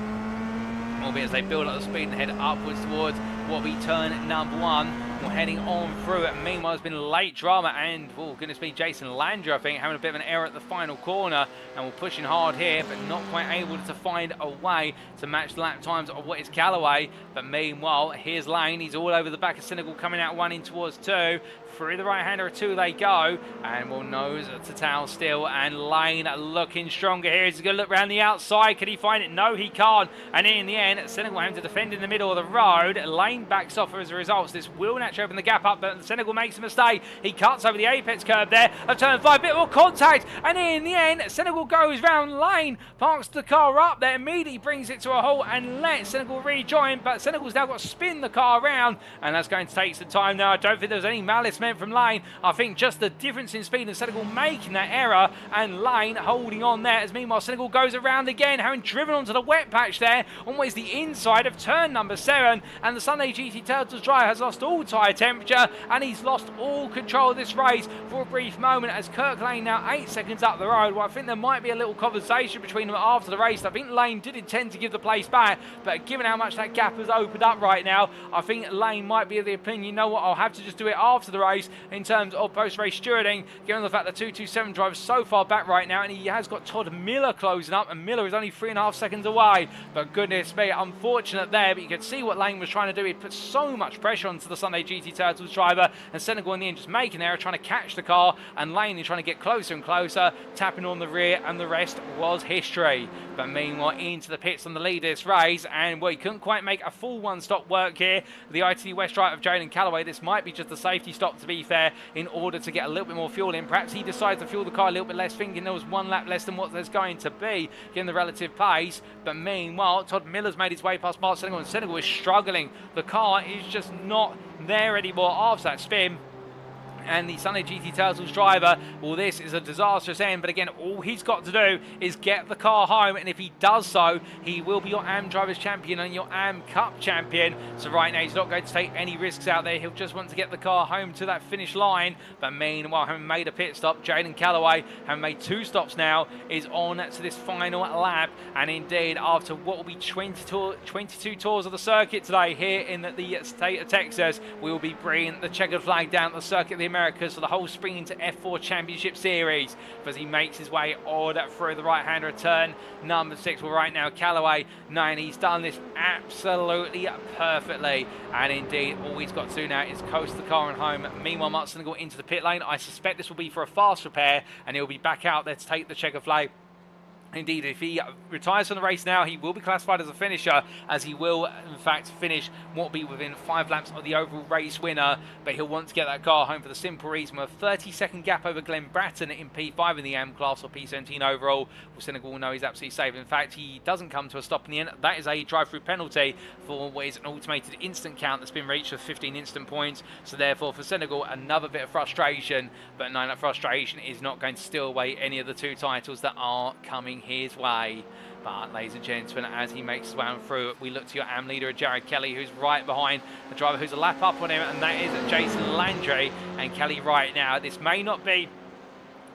albeit as they build up the speed and head upwards towards what will be turn number 1. We're heading on through it. Meanwhile, there's been late drama, and oh goodness me, Jason Landry, I think, having a bit of an error at the final corner, and we're pushing hard here, but not quite able to find a way to match the lap times of what is Calloway. But meanwhile, here's Lane. He's all over the back of Senegal, coming out 1 in towards 2. Through the right-hander of 2 they go, and we'll nose to tail still, and Lane looking stronger here. He's going to look around the outside. Can he find it? No, he can't. And in the end, Senegal having to defend in the middle of the road. Lane backs off as a result. So this will naturally open the gap up, but Senegal makes a mistake. He cuts over the apex curve there of turn 5. Bit more contact, and in the end, Senegal goes round Lane, parks the car up there, immediately brings it to a halt and lets Senegal rejoin, but Senegal's now got to spin the car around, and that's going to take some time now. I don't think there's any malice meant from Lane. I think just the difference in speed and Senegal making that error, and Lane holding on there, as meanwhile Senegal goes around again, having driven onto the wet patch there, always the inside of turn number 7, and the Sunday GT Turtles driver has lost all tyre tyre temperature, and he's lost all control of this race for a brief moment as Kirk Lane now 8 seconds up the road. Well, I think there might be a little conversation between them after the race. I think Lane did intend to give the place back, but given how much that gap has opened up right now, I think Lane might be of the opinion, you know what, I'll have to just do it after the race in terms of post-race stewarding, given the fact that 227 driver is so far back right now, and he has got Todd Miller closing up, and Miller is only 3.5 seconds away. But goodness me, unfortunate there, but you could see what Lane was trying to do. He put so much pressure onto the Sunday GT Turtles driver, and Senegal in the end just making an error, trying to catch the car, and Lane is trying to get closer and closer, tapping on the rear, and the rest was history. But meanwhile, into the pits on the lead of this race, and well, he couldn't quite make a full one-stop work here. The ITD West driver of Jaden Calloway, this might be just a safety stop, to be fair, in order to get a little bit more fuel in. Perhaps he decides to fuel the car a little bit less, thinking there was one lap less than what there's going to be, given the relative pace. But meanwhile, Todd Miller's made his way past Mark Senegal, and Senegal is struggling. The car is just not there anymore after that spin. And the Sunday GT Turtles driver, well, this is a disastrous end, but again, all he's got to do is get the car home, and if he does so, he will be your AM Drivers Champion and your AM Cup Champion. So right now, he's not going to take any risks out there. He'll just want to get the car home to that finish line. But meanwhile, having made a pit stop, Jaden Calloway, having made 2 stops now, is on to this final lap. And indeed, after what will be 22 tours of the circuit today here in the state of Texas, we will be bringing the checkered flag down the circuit of the Americas for the whole Spring into F4 Championship Series, as he makes his way on through the right-hander turn number 6. Well, right now, Calloway, knowing he's done this absolutely perfectly, and indeed, all he's got to do now is coast the car and home. Meanwhile, Mark Senegal into the pit lane. I suspect this will be for a fast repair, and he'll be back out there to take the checkered flag. Indeed, if he retires from the race now, he will be classified as a finisher, as he will, in fact, finish what will be within 5 laps of the overall race winner. But he'll want to get that car home for the simple reason of a 30-second gap over Glenn Bratton in P5 in the AM class, or P17 overall. Well, Senegal will know he's absolutely safe. In fact, he doesn't come to a stop in the end. That is a drive-through penalty for what is an automated instant count that's been reached with 15 instant points. So therefore, for Senegal, another bit of frustration. But no, that frustration is not going to steal away any of the 2 titles that are coming his way. But ladies and gentlemen, as he makes his way on through, we look to your AM leader, Jared Kelly, who's right behind the driver who's a lap up on him, and that is Jason Landry. And Kelly right now, this may not be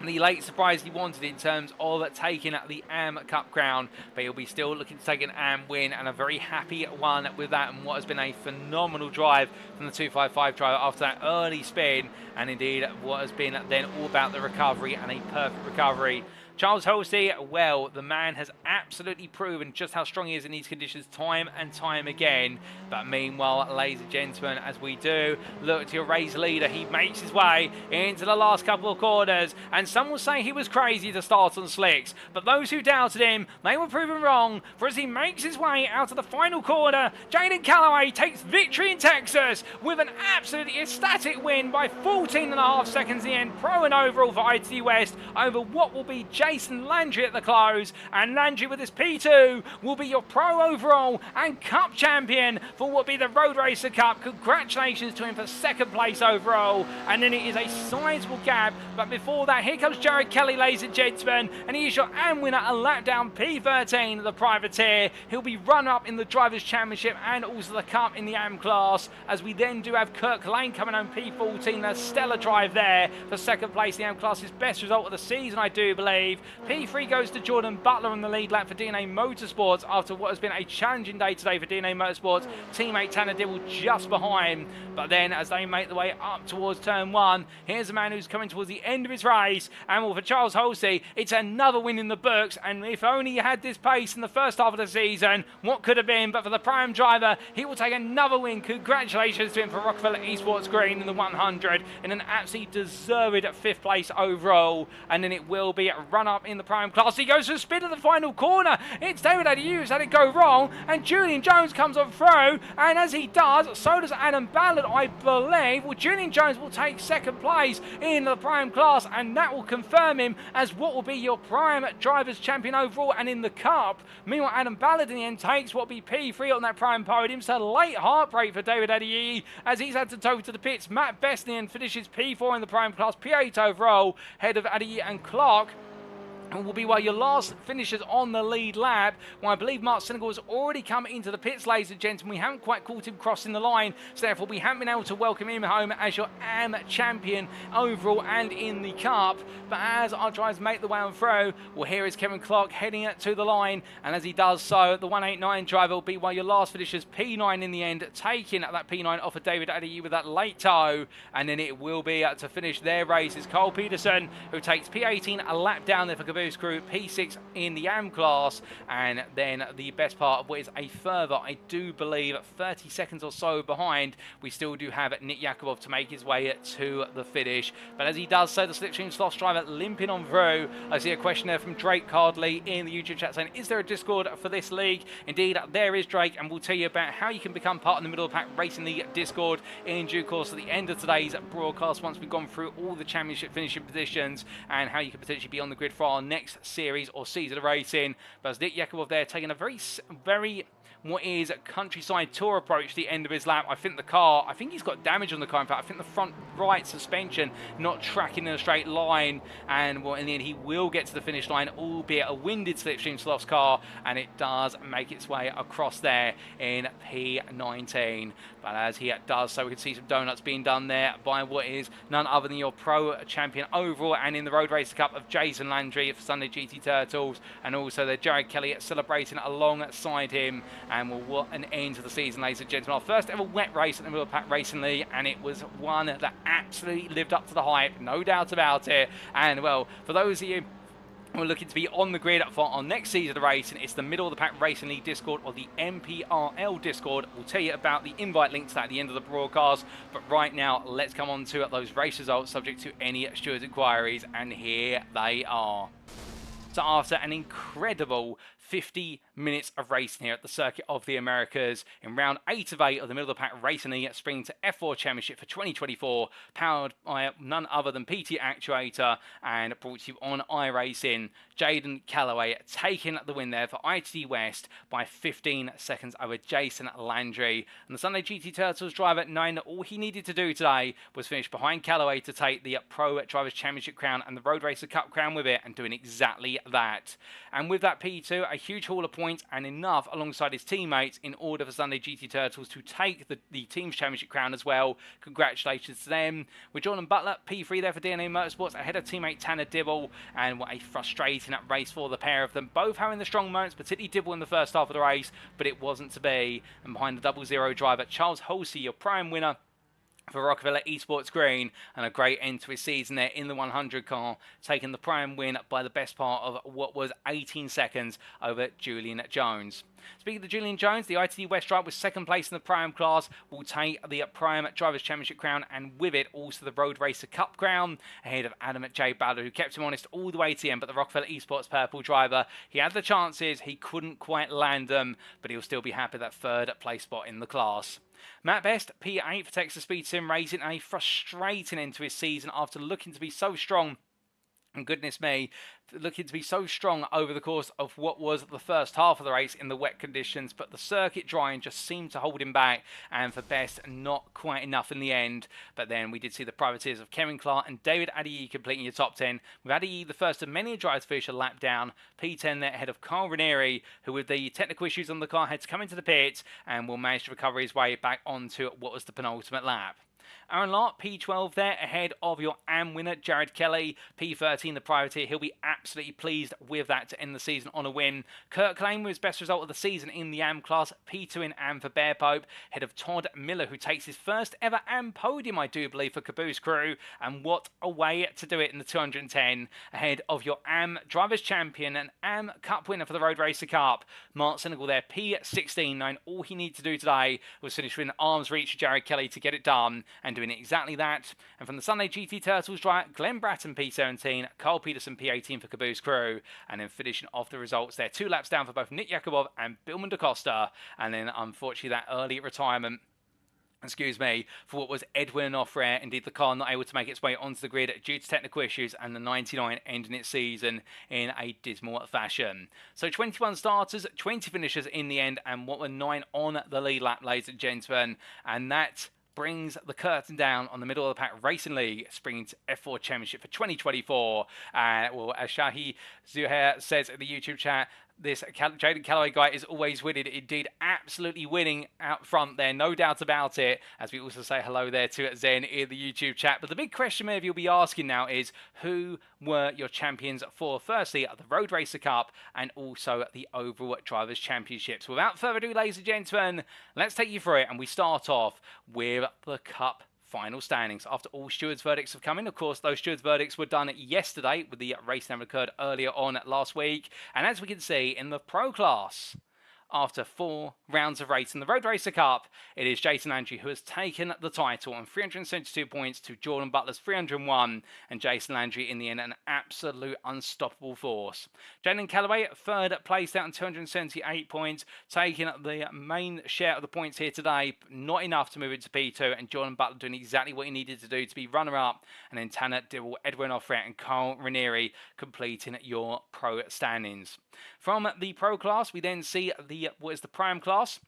the late surprise he wanted in terms of taking the AM Cup crown, but he'll be still looking to take an AM win, and a very happy one with that, and what has been a phenomenal drive from the 255 driver after that early spin, and indeed what has been then all about the recovery, and a perfect recovery. Charles Halsey, well, the man has absolutely proven just how strong he is in these conditions time and time again. But meanwhile, ladies and gentlemen, as we do look to your race leader, he makes his way into the last couple of corners. And some will say he was crazy to start on slicks, but those who doubted him, they were proven wrong. For as he makes his way out of the final corner, Jaden Calloway takes victory in Texas with an absolutely ecstatic win by 14.5 seconds in the end, pro and overall for ITD West over what will be Jason Landry at the close. And Landry with his P2 will be your pro overall and cup champion for what will be the Road Racer Cup. Congratulations to him for 2nd place overall. And then it is a sizable gap, but before that, here comes Jared Kelly, ladies and gentlemen, and he is your AM winner, a lap down P13, the privateer. He'll be runner-up in the Drivers' Championship and also the Cup in the AM class, as we then do have Kirk Lane coming home P14, a stellar drive there for 2nd place in the AM class, his best result of the season, I do believe. P3 goes to Jordan Butler on the lead lap for DNA Motorsports after what has been a challenging day today for DNA Motorsports. Teammate Tanner Dibble just behind, but then as they make the way up towards turn 1, here's a man who's coming towards the end of his race, and well, for Charles Halsey, it's another win in the books, and if only he had this pace in the first half of the season, what could have been? But for the Prime driver, he will take another win. Congratulations to him for Rockefeller Esports Green in the 100 in an absolutely deserved 5th place overall, and then it will be a run-up in the Prime class. He goes for a spin at the final corner. It's David Adieu who's had it go wrong, and Julian Jones comes on through, and as he does, so does Adam Ballard, I believe. Well, Julian Jones will take 2nd place in the Prime class, and that will confirm him as what will be your Prime Drivers Champion overall and in the Cup. Meanwhile, Adam Ballard in the end takes what will be P3 on that Prime podium. So late heartbreak for David Adieu as he's had to tow to the pits. Matt Best in the end finishes P4 in the Prime class, P8 overall, head of Adieu and Clark. and will be one of your last finishers on the lead lap. Well, I believe Mark Senegal has already come into the pits, ladies and gentlemen. We haven't quite caught him crossing the line, so therefore we haven't been able to welcome him home as your AM champion overall and in the Cup. But as our drivers make the way on through, well, here is Kevin Clark heading to the line, and as he does so, the 189 driver will be one of your last finishers, P9 in the end, taking that P9 off of David Adeyemi with that late toe, and then it will be to finish their race is Carl Peterson, who takes P18 a lap down there for Caboose Crew, P6 in the AM class, and then the best part of what is a further, I do believe, 30 seconds or so behind, we still do have Nick Yakubov to make his way to the finish. But as he does so, the Slipstream Sloths driver limping on through. I see a question there from Drake Cardley in the YouTube chat saying, is there a Discord for this league? Indeed, there is, Drake, and we'll tell you about how you can become part of the Middle of the Pack Racing League Discord in due course at the end of today's broadcast, once we've gone through all the championship finishing positions and how you can potentially be on the grid for our next series or season of racing. But as Nick Yakubov there taking a very what is a countryside tour approach to the end of his lap. I think he's got damage on the car. In fact, I think the front right suspension not tracking in a straight line, and well, in the end he will get to the finish line, albeit a winded Slipstream Sloths car, and it does make its way across there in P19. But as he does so, we can see some donuts being done there by what is none other than your pro champion overall and in the Road Racer Cup of Jason Landry for Sunday GT Turtles, and also the Jared Kelly celebrating alongside him. And what an end to the season, ladies and gentlemen. Our first ever wet race at the Middle of the Pack Racing League, and it was one that absolutely lived up to the hype, no doubt about it. And well, for those of you who are looking to be on the grid for our next season of racing, it's the Middle of the Pack Racing League Discord, or the MPRL Discord. We'll tell you about the invite link to that at the end of the broadcast. But right now, let's come on to those race results subject to any stewards' inquiries, and here they are. So after an incredible 50 minutes of racing here at the Circuit of the Americas in round 8 of 8 of the Middle of the Pack Racing League Spring to F4 Championship for 2024, powered by none other than PT Actuator and brought to you on iRacing, Jaden Calloway taking the win there for ITD West by 15 seconds over Jason Landry. And the Sunday GT Turtles driver, knowing that all he needed to do today was finish behind Calloway to take the Pro Drivers Championship crown and the Road Racer Cup crown with it, and doing exactly that. And with that P2, a huge haul of points and enough alongside his teammates in order for Sunday GT Turtles to take the team's championship crown as well. Congratulations to them. With Jordan Butler, P3 there for DNA Motorsports, ahead of teammate Tanner Dibble, and what a frustrating race for the pair of them. Both having the strong moments, particularly Dibble in the first half of the race, but it wasn't to be. And behind the 00 driver, Charles Halsey, your prime winner for Rockefeller Esports Green, and a great end to his season there in the 100 car, taking the prime win by the best part of what was 18 seconds over Julian Jones. Speaking of Julian Jones, the ITD West driver was second place in the Prime class, will take the Prime Drivers' Championship crown, and with it also the Road Racer Cup crown, ahead of Adam J Ballard, who kept him honest all the way to the end. But the Rockefeller Esports Purple driver, he had the chances, he couldn't quite land them, but he'll still be happy with that third place spot in the class. Matt Best, P8 for Texas Speed Sim Racing, a frustrating end to his season after looking to be so strong, and goodness me, looking to be so strong over the course of what was the first half of the race in the wet conditions, but the circuit drying just seemed to hold him back, and for Best, not quite enough in the end. But then we did see the privateers of Kevin Clark and David Adeyemi completing your top 10, with Adeyemi the first of many drivers to finish a lap down, P10 there ahead of Carl Ranieri, who with the technical issues on the car had to come into the pit and will manage to recover his way back onto what was the penultimate lap. Aaron Lark, P12 there, ahead of your AM winner, Jared Kelly. P13, the privateer. He'll be absolutely pleased with that to end the season on a win. Kirk Lane with his best result of the season in the AM class. P2 in AM for Bear Pope, ahead of Todd Miller, who takes his first ever AM podium, I do believe, for Caboose Crew. And what a way to do it in the 210, ahead of your AM Drivers' Champion and AM Cup winner for the Road Racer Cup. Mark Senegal there, P16, knowing all he needed to do today was finish within arm's reach of Jared Kelly to get it done, and doing exactly that. And from the Sunday GT Turtles driver, Glenn Bratton P17, Carl Peterson P18 for Caboose Crew, and then finishing off the results there, 2 laps down for both Nick Yakubov and Billman DaCosta, and then unfortunately that early retirement, for what was Edwin Offrare. Indeed, the car not able to make its way onto the grid due to technical issues, and the 99 ending its season in a dismal fashion. So 21 starters, 20 finishers in the end, and what were 9 on the lead lap, ladies and gentlemen, and that brings the curtain down on the middle of the pack Racing League Sprint F4 Championship for 2024. Well, as Shahi Zuhair says in the YouTube chat, this Jaden Calloway guy is always winning. Indeed, absolutely winning out front there, no doubt about it. As we also say hello there to Zen in the YouTube chat. But the big question maybe you'll be asking now is, who were your champions for, firstly, the Road Racer Cup and also the overall Drivers' Championships? Without further ado, ladies and gentlemen, let's take you through it. And we start off with the Cup final standings after all stewards' verdicts have come in. Of course, those stewards' verdicts were done yesterday, with the race that occurred earlier on last week. And as we can see in the Pro class, after 4 rounds of race in the Road Racer Cup, it is Jason Landry who has taken the title on 372 points to Jordan Butler's 301, and Jason Landry in the end an absolute unstoppable force. Jaden Calloway third place out on 278 points, taking the main share of the points here today, but not enough to move into P2, and Jordan Butler doing exactly what he needed to do to be runner-up, and then Tanner Dibble, Edwin Offret and Carl Ranieri completing your pro standings. From the Pro class, we then see what is the Prime class.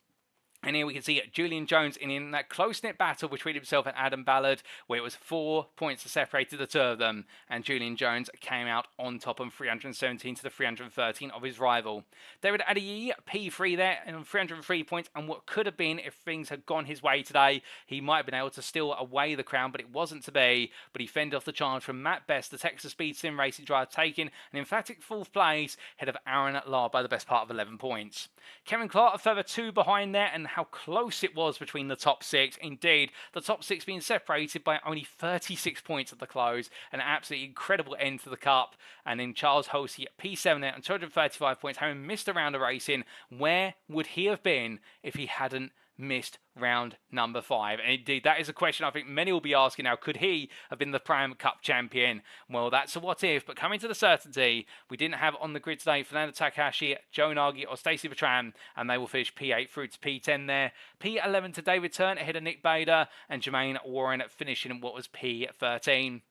And here we can see Julian Jones in that close-knit battle between himself and Adam Ballard, where it was 4 points that separated the two of them. And Julian Jones came out on top on 317 to the 313 of his rival. David Adeyemi, P3 there, and 303 points. And what could have been, if things had gone his way today, he might have been able to steal away the crown, but it wasn't to be. But he fended off the charge from Matt Best, the Texas Speed Sim Racing driver, taking an emphatic 4th place, ahead of Aaron Lahr by the best part of 11 points. Kevin Clark, a further 2 behind there, and how close it was between the top 6. Indeed, the top 6 being separated by only 36 points at the close. An absolutely incredible end to the Cup. And then Charles Hosey at P7 there on 235 points, having missed a round of racing. Where would he have been if he hadn't missed round number 5? And indeed, that is a question I think many will be asking now. Could he have been the Prime Cup champion? Well, that's a what if, but coming to the certainty, we didn't have on the grid today Fernando Takahashi, Joe Nagy or Stacey Bertrand, and they will finish P8 through to P10 there. P11 to David Turn ahead of Nick Bader, and Jermaine Warren finishing in what was P13.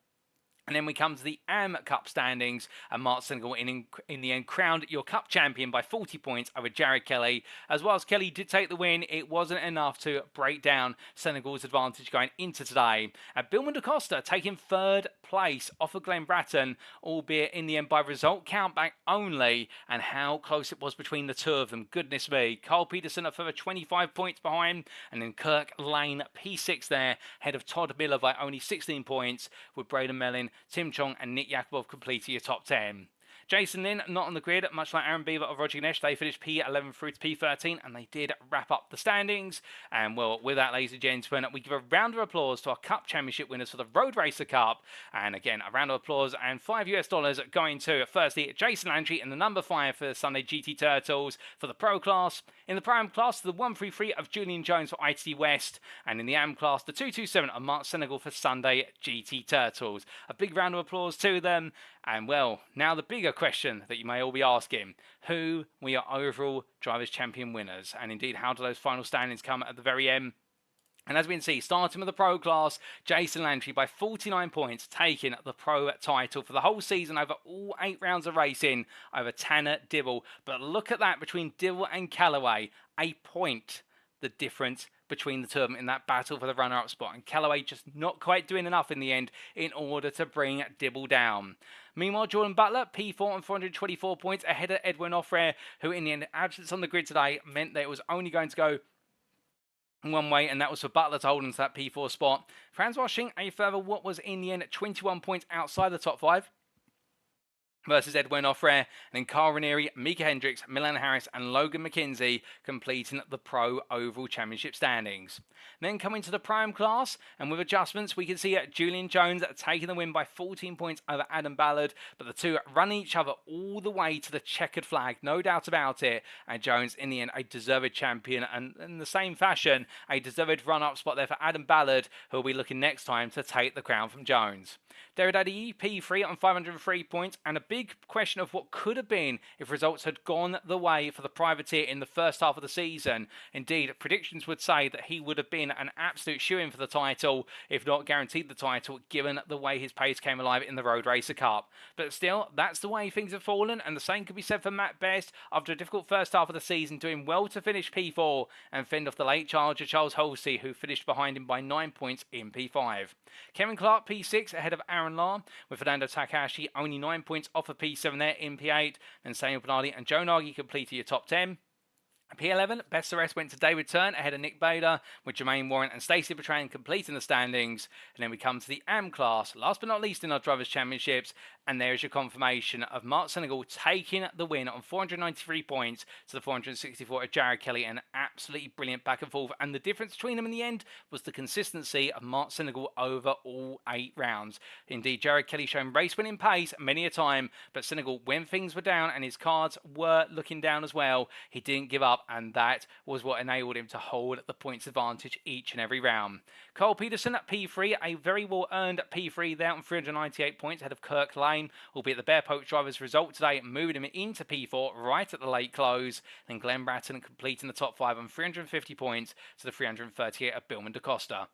And then we come to the AM Cup standings, and Mark Senegal in the end crowned your Cup champion by 40 points over Jared Kelly. As well as Kelly did take the win, it wasn't enough to break down Senegal's advantage going into today. And Billman DaCosta taking 3rd place off of Glenn Bratton, albeit in the end by result countback only, and how close it was between the two of them. Goodness me. Carl Peterson a further 25 points behind, and then Kirk Lane P6 there, ahead of Todd Miller by only 16 points, with Braden Mellin, Tim Chong and Nick Yakubov completing your top 10. Jason Lin, not on the grid, much like Aaron Beaver or Roger Ganesh. They finished P11 through to P13, and they did wrap up the standings. And, well, with that, ladies and gentlemen, we give a round of applause to our Cup Championship winners for the Road Racer Cup. And, again, a round of applause and $5 going to, firstly, Jason Landry in the number 5 for the Sunday GT Turtles for the Pro class. In the Prime class, the 133 of Julian Jones for ITT West. And in the AM class, the 227 of Mark Senegal for Sunday GT Turtles. A big round of applause to them. And, well, now the bigger question that you may all be asking, who were your overall Drivers' Champion winners? And indeed, how do those final standings come at the very end? And as we can see, starting with the Pro class, Jason Landry by 49 points, taking the Pro title for the whole season over all 8 rounds of racing over Tanner Dibble. But look at that between Dibble and Calloway, a point the difference between the two of them in that battle for the runner-up spot, and Calloway just not quite doing enough in the end in order to bring Dibble down. Meanwhile, Jordan Butler, P4 on 424 points, ahead of Edwin Offret, who in the end, absence on the grid today meant that it was only going to go one way, and that was for Butler to hold into that P4 spot. Francois Schink, a further what was in the end 21 points outside the top 5. Versus Edwin Offret, and then Carl Ranieri, Mika Hendricks, Milan Harris and Logan McKenzie completing the Pro Oval Championship standings. Then coming to the Prime class, and with adjustments we can see Julian Jones taking the win by 14 points over Adam Ballard, but the two run each other all the way to the checkered flag, no doubt about it, and Jones in the end a deserved champion, and in the same fashion a deserved run-up spot there for Adam Ballard, who will be looking next time to take the crown from Jones. David Adeyemi, P3 on 503 points, and a big question of what could have been if results had gone the way for the privateer in the first half of the season. Indeed, predictions would say that he would have been an absolute shoo-in for the title, if not guaranteed the title, given the way his pace came alive in the Road Racer Cup. But still, that's the way things have fallen, and the same could be said for Matt Best after a difficult first half of the season, doing well to finish P4 and fend off the late charger Charles Halsey, who finished behind him by 9 points in P5. Kevin Clark P6 ahead of Aaron Lahr, with Fernando Takahashi only 9 points off of P7 there in P8, and Samuel Bernardi and Joe Nagy completed your top 10. P11, best of the rest went to David Turn ahead of Nick Bader, with Jermaine Warren and Stacey Bertrand completing the standings. And then we come to the AM class, last but not least in our Drivers' Championships, and there is your confirmation of Mark Senegal taking the win on 493 points to the 464 of Jared Kelly, an absolutely brilliant back and forth. And the difference between them in the end was the consistency of Mark Senegal over all 8 rounds. Indeed, Jared Kelly showing race-winning pace many a time, but Senegal, when things were down and his cards were looking down as well, he didn't give up, and that was what enabled him to hold the points advantage each and every round. Cole Peterson at P3, a very well-earned P3 there on 398 points ahead of Kirk Lane, albeit the Bear Poach driver's result today moved him into P4 right at the late close. Then Glenn Bratton completing the top 5 on 350 points to the 338 of Billman DaCosta.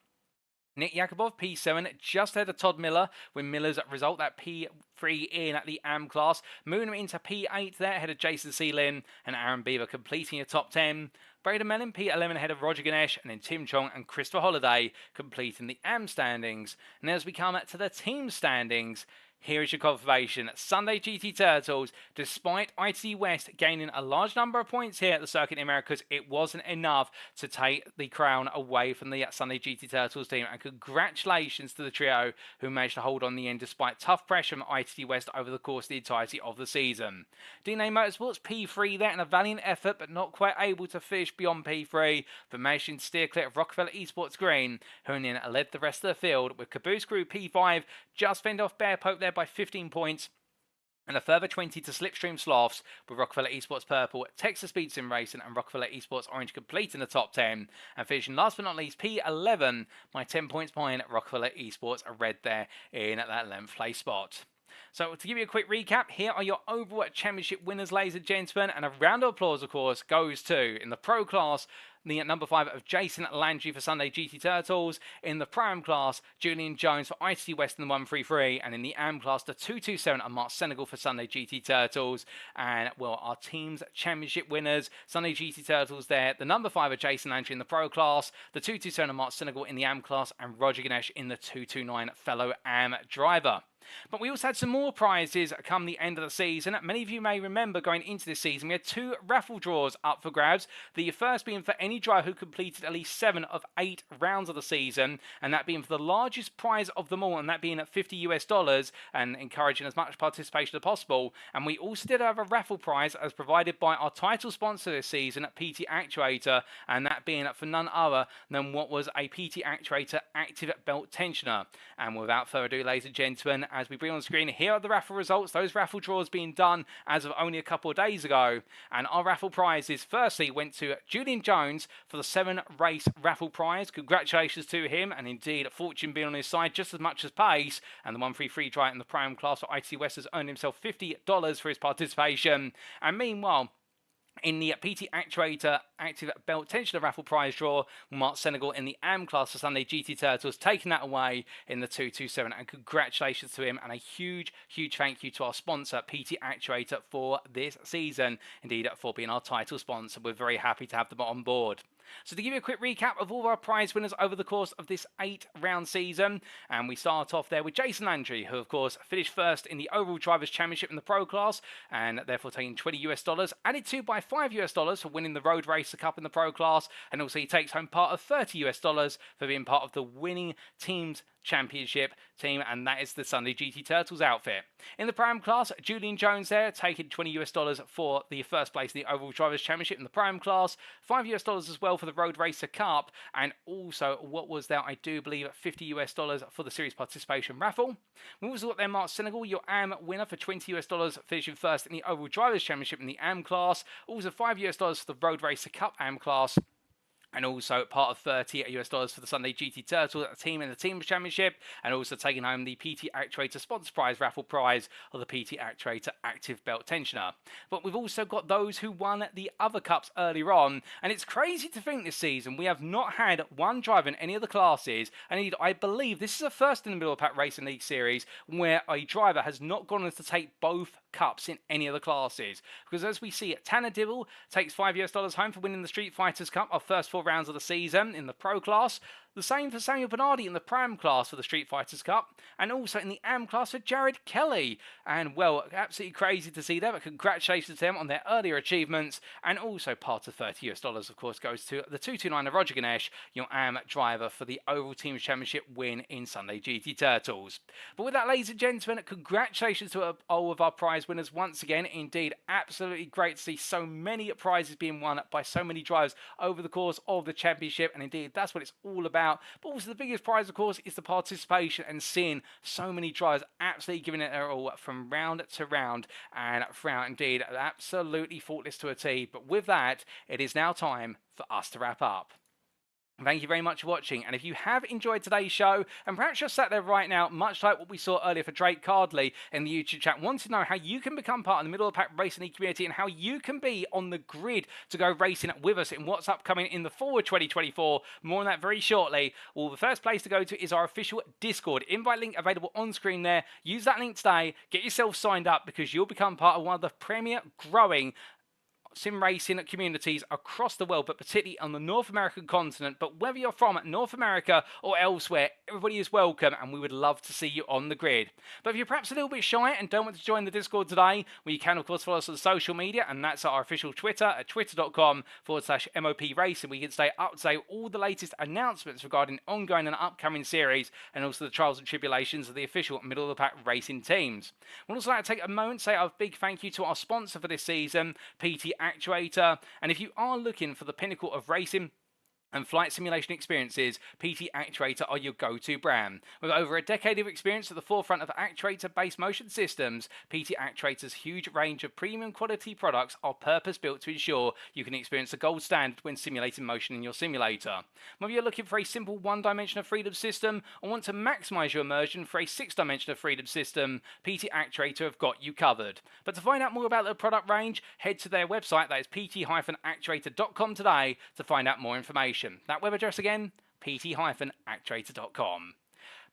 Nick Yakubov, P7, just ahead of Todd Miller, with Miller's result, that P3 in at the AM class. Moving him into P8 there, ahead of Jason Seelin and Aaron Beaver completing your top 10. Braden Mellon, P11 ahead of Roger Ganesh, and then Tim Chong and Christopher Holliday completing the AM standings. And as we come to the team standings, here is your confirmation. Sunday GT Turtles, despite ITC West gaining a large number of points here at the Circuit in the Americas, it wasn't enough to take the crown away from the Sunday GT Turtles team. And congratulations to the trio who managed to hold on the end despite tough pressure from ITC West over the course of the entirety of the season. DNA Motorsports, P3 there, and a valiant effort, but not quite able to finish beyond P3, but managing to steer clear of Rockefeller Esports Green, who then led the rest of the field, with Caboose Crew P5 just fend off Bear Poke there by 15 points, and a further 20 to Slipstream Sloths, with Rockefeller Esports Purple, Texas Speed Sim Racing and Rockefeller Esports Orange completing the top 10, and finishing last but not least P11 by 10 points behind Rockefeller Esports Red there in at that 11th place spot. So to give you a quick recap, here are your overall championship winners, ladies and gentlemen, and a round of applause, of course, goes to, in the Pro class, the number 5 of Jason Landry for Sunday GT Turtles. In the Pro-Am class, Julian Jones for ITC West in the 133. And in the AM class, the 227 of Mark Senegal for Sunday GT Turtles. And, well, our team's championship winners, Sunday GT Turtles there. The number 5 of Jason Landry in the Pro class. The 227 of Mark Senegal in the AM class. And Roger Ganesh in the 229 fellow AM driver. But we also had some more prizes come the end of the season. Many of you may remember going into this season, we had 2 raffle draws up for grabs. The first being for any driver who completed at least 7 of 8 rounds of the season, and that being for the largest prize of them all, and that being at $50 and encouraging as much participation as possible. And we also did have a raffle prize as provided by our title sponsor this season at PT Actuator, and that being for none other than what was a PT Actuator active belt tensioner. And without further ado, ladies and gentlemen, as we bring on screen, here are the raffle results. Those raffle draws being done as of only a couple of days ago. And our raffle prizes firstly went to Julian Jones for the 7 race raffle prize. Congratulations to him, and indeed fortune being on his side just as much as pace. And the 133 driver in the Pro-Am class for ITC West has earned himself $50 for his participation. And meanwhile, in the PT Actuator Active Belt Tensioner Raffle Prize draw, Mark Senegal in the AM class for Sunday GT Turtles, taking that away in the 227. And congratulations to him, and a huge, huge thank you to our sponsor, PT Actuator, for this season. Indeed, for being our title sponsor. We're very happy to have them on board. So to give you a quick recap of all of our prize winners over the course of this 8-round season, and we start off there with Jason Landry, who of course finished first in the overall Drivers' Championship in the Pro class, and therefore taking $20, added to by $5 for winning the Road Racer Cup in the Pro class, and also he takes home part of $30 for being part of the winning team's championship team, and that is the Sunday GT Turtles outfit. In the Pro-Am class, Julian Jones there taking $20 for the first place in the overall Drivers' Championship in the Pro-Am class, $5 as well for the Road Racer Cup, and also what was there, I do believe, $50 for the series participation raffle. We also got there Mark Senegal, your AM winner, for $20, finishing first in the overall Drivers' Championship in the AM class, also $5 for the Road Racer Cup AM class. and also part of $30 for the Sunday GT Turtle team in the Teams Championship, and also taking home the PT Actuator Sponsor Prize raffle prize of the PT Actuator Active Belt Tensioner. But we've also got those who won the other cups earlier on, and it's crazy to think this season we have not had one driver in any of the classes, and indeed I believe this is a first in the Middle of the Pack Racing League series where a driver has not gone on to take both cups in any of the classes. Because as we see, Tanner Dibble takes $5 home for winning the Street Fighters Cup, our first 4 rounds of the season in the Pro class. The same for Samuel Bernardi in the Pram class for the Street Fighters Cup, and also in the Am class for Jared Kelly. And well, absolutely crazy to see that, but congratulations to them on their earlier achievements. And also part of $30, of course, goes to the 229 of Roger Ganesh, your Am driver for the Overall Teams Championship win in Sunday GT Turtles. But with that, ladies and gentlemen, congratulations to all of our prize winners once again. Indeed, absolutely great to see so many prizes being won by so many drivers over the course of the championship, and indeed, that's what it's all about. But also the biggest prize, of course, is the participation and seeing so many drivers absolutely giving it their all from round to round and throughout. Indeed, absolutely faultless to a T. But with that, it is now time for us to wrap up. Thank you very much for watching, and if you have enjoyed today's show, and perhaps you're sat there right now, much like what we saw earlier for Drake Cardley in the YouTube chat, want to know how you can become part of the Middle of the Pack Racing League community and how you can be on the grid to go racing with us in what's upcoming in the Forward 2024, more on that very shortly. Well, the first place to go to is our official Discord. Invite link available on screen there. Use that link today, get yourself signed up, because you'll become part of one of the premier growing sim racing communities across the world, but particularly on the North American continent. But whether you're from North America or elsewhere, everybody is welcome, and we would love to see you on the grid. But if you're perhaps a little bit shy and don't want to join the Discord today, well, you can of course follow us on social media, and that's our official Twitter at twitter.com/MOP Racing, where you can stay up to date with all the latest announcements regarding ongoing and upcoming series, and also the trials and tribulations of the official Middle of the Pack racing teams. We'd also like to take a moment to say a big thank you to our sponsor for this season, PT Actuator. And if you are looking for the pinnacle of racing and flight simulation experiences, PT Actuator are your go-to brand. With over a decade of experience at the forefront of actuator-based motion systems, PT Actuator's huge range of premium quality products are purpose-built to ensure you can experience the gold standard when simulating motion in your simulator. Whether you're looking for a simple one-dimensional freedom system or want to maximize your immersion for a six-dimensional freedom system, PT Actuator have got you covered. But to find out more about their product range, head to their website, that is pt-actuator.com today, to find out more information. That web address again, pt-actuator.com.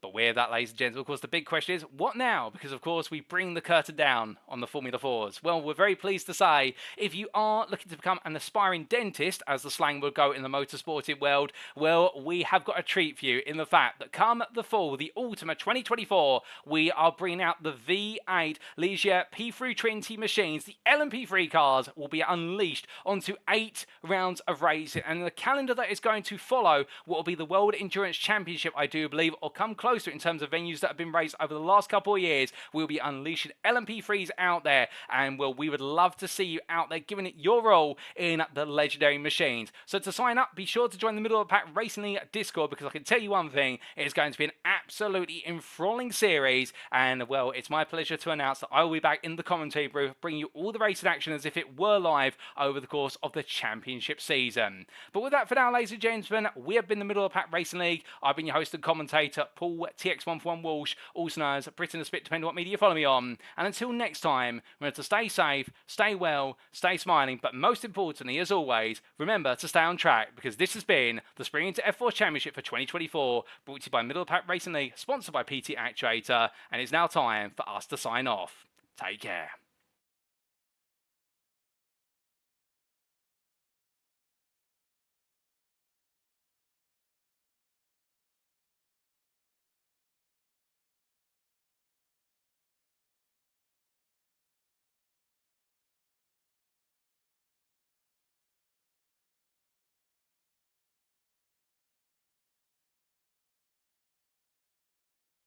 But with that, ladies and gentlemen, of course, the big question is, what now? Because, of course, we bring the curtain down on the Formula 4s. Well, we're very pleased to say, if you are looking to become an aspiring dentist, as the slang would go in the motorsporting world, well, we have got a treat for you in the fact that come the fall, the autumn of 2024, we are bringing out the V8 Ligier P320 machines. The LMP3 cars will be unleashed onto 8 rounds of racing, and the calendar that is going to follow what will be the World Endurance Championship, I do believe, or come close to it in terms of venues that have been raced over the last couple of years. We'll be unleashing LMP3s out there, and well, we would love to see you out there giving it your all in the legendary machines. So to sign up, be sure to join the Middle of the Pack Racing League Discord, because I can tell you one thing, it is going to be an absolutely enthralling series, and well, it's my pleasure to announce that I will be back in the commentary booth, bringing you all the racing action as if it were live over the course of the championship season. But with that for now, ladies and gentlemen, we have been the Middle of the Pack Racing League. I've been your host and commentator, Paul TX141 Walsh, also known as Britain the Spit, depending on what media you follow me on. And until next time, remember to stay safe, stay well, stay smiling, but most importantly, as always, remember to stay on track, because this has been the Spring into F4 Championship for 2024, brought to you by Middle of the Pack Racing League, sponsored by PT Actuator, and it's now time for us to sign off. Take care.